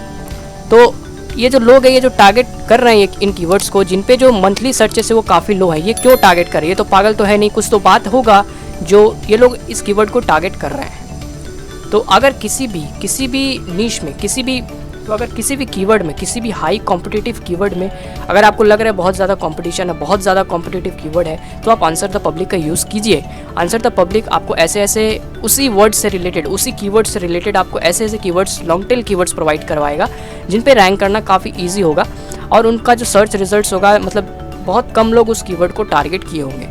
तो ये जो लोग हैं, ये जो टारगेट कर रहे हैं इन कीवर्ड्स को, जिन पे जो मंथली सर्चेस है वो काफ़ी लो है, ये क्यों टारगेट कर रही है? तो पागल तो है नहीं, कुछ तो बात होगा जो ये लोग इस कीवर्ड को टारगेट कर रहे हैं। तो अगर किसी भी नीश में, अगर किसी भी कीवर्ड में, किसी भी हाई कॉम्पिटिटिव कीवर्ड में अगर आपको लग रहा है बहुत ज़्यादा कंपटीशन है, बहुत ज़्यादा कॉम्पिटिटिव कीवर्ड है, तो आप आंसर द पब्लिक का यूज़ कीजिए। आंसर द पब्लिक आपको ऐसे उसी वर्ड से रिलेटेड, उसी कीवर्ड से रिलेटेड आपको ऐसे keywords, long tail keywords provide करवाएगा जिन पे रैंक करना काफ़ी ईजी होगा और उनका जो सर्च रिजल्ट्स होगा, मतलब बहुत कम लोग उस कीवर्ड को टारगेट किए होंगे।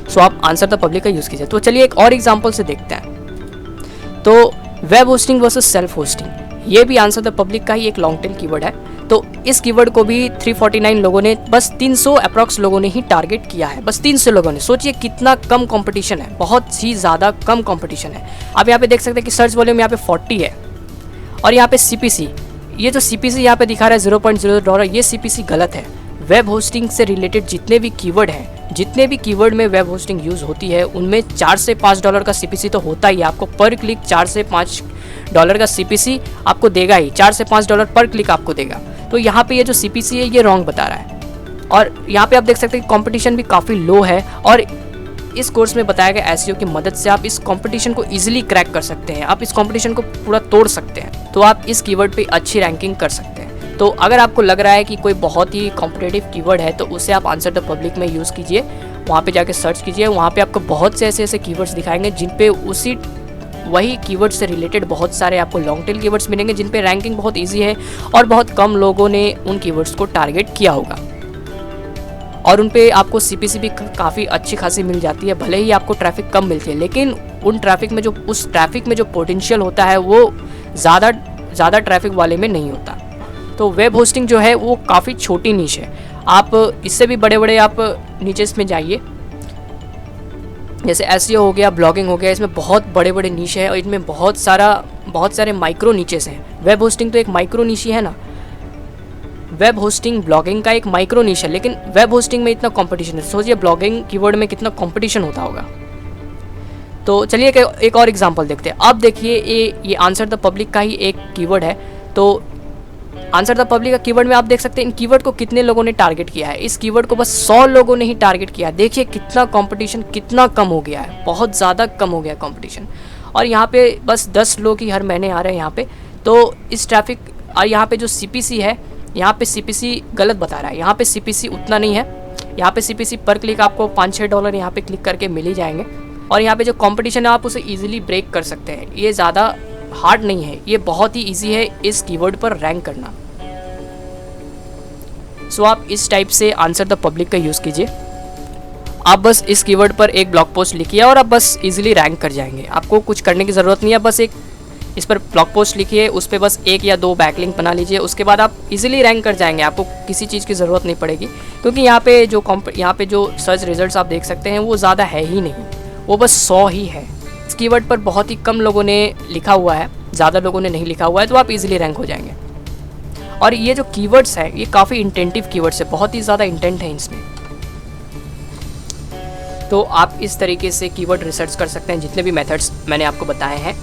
सो आप आंसर द पब्लिक का यूज़ कीजिए। तो चलिए एक और एग्जाम्पल से देखते हैं। तो web hosting versus self hosting, ये भी आंसर द पब्लिक का ही एक लॉन्ग टेल कीवर्ड है। तो इस कीवर्ड को भी 349 लोगों ने, बस 300 अप्रॉक्स लोगों ने ही टारगेट किया है, बस 300 लोगों ने। सोचिए कितना कम कंपटीशन है, बहुत ही ज़्यादा कम कंपटीशन है। आप यहाँ पे देख सकते हैं कि सर्च वॉल्यूम यहाँ पे 40 है और यहाँ पे CPC, ये जो CPC यहाँ पे दिखा रहा है $0.0, ये CPC गलत है। वेब होस्टिंग से रिलेटेड जितने भी कीवर्ड हैं, जितने भी कीवर्ड में वेब होस्टिंग यूज़ होती है, उनमें $4 से $5 का CPC तो होता ही है। आपको पर क्लिक $4 से $5 का CPC आपको देगा ही, $4 से $5 पर क्लिक आपको देगा। तो यहाँ पे ये जो CPC है ये रॉन्ग बता रहा है। और यहाँ पे आप देख सकते हैं कि कंपटीशन भी काफ़ी लो है और इस कोर्स में बताया गया SEO की मदद से आप इस कंपटीशन को ईजिली क्रैक कर सकते हैं, आप इस कंपटीशन को पूरा तोड़ सकते हैं। तो आप इस कीवर्ड पे अच्छी रैंकिंग कर सकते हैं। तो अगर आपको लग रहा है कि कोई बहुत ही कॉम्पिटिटिव कीवर्ड है तो उसे आप आंसर द पब्लिक में यूज़ कीजिए, वहाँ पे जाके सर्च कीजिए। वहाँ पे आपको बहुत से ऐसे कीवर्ड्स दिखाएंगे जिन पे वही कीवर्ड से रिलेटेड बहुत सारे आपको लॉन्ग टेल कीवर्ड्स मिलेंगे जिन पे रैंकिंग बहुत ईजी है और बहुत कम लोगों ने उन कीवर्ड्स को टारगेट किया होगा और उन पे आपको CPC भी काफ़ी अच्छी खासी मिल जाती है। भले ही आपको ट्रैफिक कम मिलती है, लेकिन उस ट्रैफिक में जो पोटेंशियल होता है वो ज़्यादा ट्रैफिक वाले में नहीं होता। तो वेब होस्टिंग जो है वो काफ़ी छोटी नीश है। आप इससे भी बड़े आप नीचेस में जाइए, जैसे SEO हो गया, ब्लॉगिंग हो गया, इसमें बहुत बड़े नीश है और इनमें बहुत सारे माइक्रो नीचेस हैं। वेब होस्टिंग तो एक माइक्रो नीश ही है ना, वेब होस्टिंग ब्लॉगिंग का एक माइक्रो नीश है, लेकिन वेब होस्टिंग में इतना कंपटीशन है। सोचिए ब्लॉगिंग कीवर्ड में कितना कंपटीशन होता होगा। तो चलिए एक और एग्जांपल देखते हैं। अब देखिए ये आंसर द पब्लिक का ही एक कीवर्ड है। तो आंसर द पब्लिक का कीवर्ड में आप देख सकते हैं इन कीवर्ड को कितने लोगों ने टारगेट किया है। इस कीवर्ड को बस 100 लोगों ने ही टारगेट किया है। देखिए कितना कंपटीशन कितना कम हो गया है, बहुत ज़्यादा कम हो गया कंपटीशन। और यहाँ पे बस 10 लोग ही हर महीने आ रहे हैं यहाँ पे। तो इस ट्रैफिक और यहाँ पे जो CPC है, यहाँ पे CPC गलत बता रहा है। यहाँ पे CPC उतना नहीं है, यहाँ पे CPC पर क्लिक आपको $5-6 यहाँ पे क्लिक करके मिल ही जाएंगे। और यहाँ पे जो कंपटीशन है आप उसे ईजिली ब्रेक कर सकते हैं। ये ज़्यादा हार्ड नहीं है, ये बहुत ही ईजी है इस कीवर्ड पर रैंक करना। सो आप इस टाइप से आंसर द पब्लिक का यूज़ कीजिए। आप बस इस कीवर्ड पर एक ब्लॉग पोस्ट लिखिए और आप बस इजीली रैंक कर जाएंगे। आपको कुछ करने की ज़रूरत नहीं है, बस एक इस पर ब्लॉग पोस्ट लिखिए, उस पर बस 1 या 2 बैकलिंक बना लीजिए, उसके बाद आप इजीली रैंक कर जाएंगे। आपको किसी चीज़ की ज़रूरत नहीं पड़ेगी, क्योंकि यहाँ पे जो सर्च रिजल्ट्स आप देख सकते हैं वो ज़्यादा है ही नहीं, वो बस 100 ही है। इस कीवर्ड पर बहुत ही कम लोगों ने लिखा हुआ है, ज़्यादा लोगों ने नहीं लिखा हुआ है, तो आप इजीली रैंक हो जाएंगे। और ये जो कीवर्ड्स है ये काफ़ी इंटेंटिव कीवर्ड्स है, बहुत ही ज़्यादा इंटेंट है इसमें। तो आप इस तरीके से कीवर्ड रिसर्च कर सकते हैं। जितने भी मेथड्स मैंने आपको बताए हैं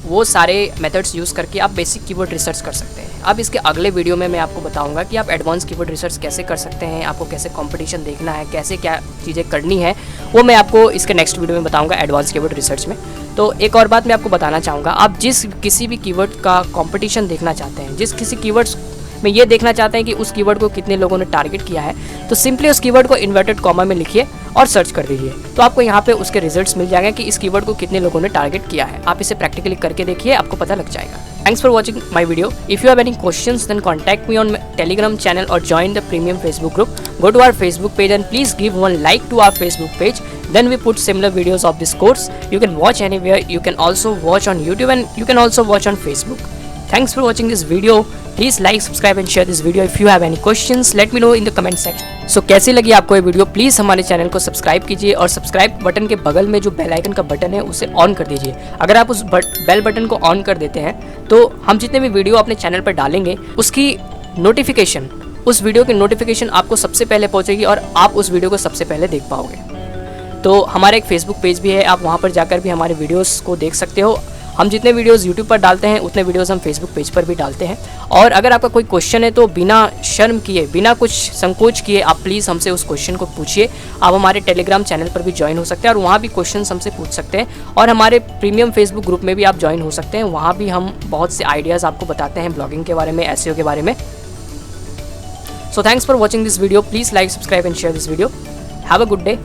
वो सारे मेथड्स यूज़ करके आप बेसिक कीवर्ड रिसर्च कर सकते हैं। अब इसके अगले वीडियो में मैं आपको बताऊंगा कि आप एडवांस कीवर्ड रिसर्च कैसे कर सकते हैं, आपको कैसे कंपटीशन देखना है, कैसे क्या चीज़ें करनी है, वो मैं आपको इसके नेक्स्ट वीडियो में बताऊंगा एडवांस कीवर्ड रिसर्च में। तो एक और बात मैं आपको बताना चाहूँगा, आप किसी भी कीवर्ड का कंपटीशन देखना चाहते हैं, जिस किसी कीवर्ड्स में ये देखना चाहते हैं कि उस कीवर्ड को कितने लोगों ने टारगेट किया है, तो सिंपली उस कीवर्ड को इन्वर्टेड कॉमा में लिखिए और सर्च कर दीजिए, तो आपको यहाँ पे उसके रिजल्ट्स मिल जाएंगे कि इस कीवर्ड को कितने लोगों ने टारगेट किया है। आप इसे प्रैक्टिकली करके देखिए, आपको पता लग जाएगा। Thanks for watching my video. If you have any questions, then contact me on my Telegram channel or join the premium Facebook group. Go to our Facebook page and please give one like to our Facebook page. Then we put similar videos of this course. You can watch anywhere. You can also watch on YouTube and you can also watch on Facebook. Thanks for watching this video. Please like, subscribe and share this video. If you have any questions, let me know in the comment section. So कैसी लगी आपको ये video, please हमारे channel को subscribe कीजिए और subscribe button के बगल में जो बेल आइकन का बटन है उसे ऑन कर दीजिए। अगर आप उस बेल बटन को ऑन कर देते हैं तो हम जितने भी वीडियो अपने चैनल पर डालेंगे उसकी नोटिफिकेशन, उस वीडियो की नोटिफिकेशन आपको सबसे पहले पहुँचेगी और आप उस वीडियो को सबसे पहले देख पाओगे। तो हमारा एक फेसबुक पेज भी है, आप वहाँ पर जाकर भी हमारे वीडियोज़ को देख सकते हो। हम जितने वीडियोस YouTube पर डालते हैं उतने वीडियोस हम फेसबुक पेज पर भी डालते हैं। और अगर आपका कोई क्वेश्चन है तो बिना शर्म किए, बिना कुछ संकोच किए आप प्लीज़ हमसे उस क्वेश्चन को पूछिए। आप हमारे टेलीग्राम चैनल पर भी ज्वाइन हो सकते हैं और वहाँ भी क्वेश्चन हमसे पूछ सकते हैं, और हमारे प्रीमियम फेसबुक ग्रुप में भी आप ज्वाइन हो सकते हैं। वहाँ भी हम बहुत से आइडियाज़ आपको बताते हैं ब्लॉगिंग के बारे में, SEO के बारे में। So thanks for watching this video. Please like, subscribe and share this video. Have a good day.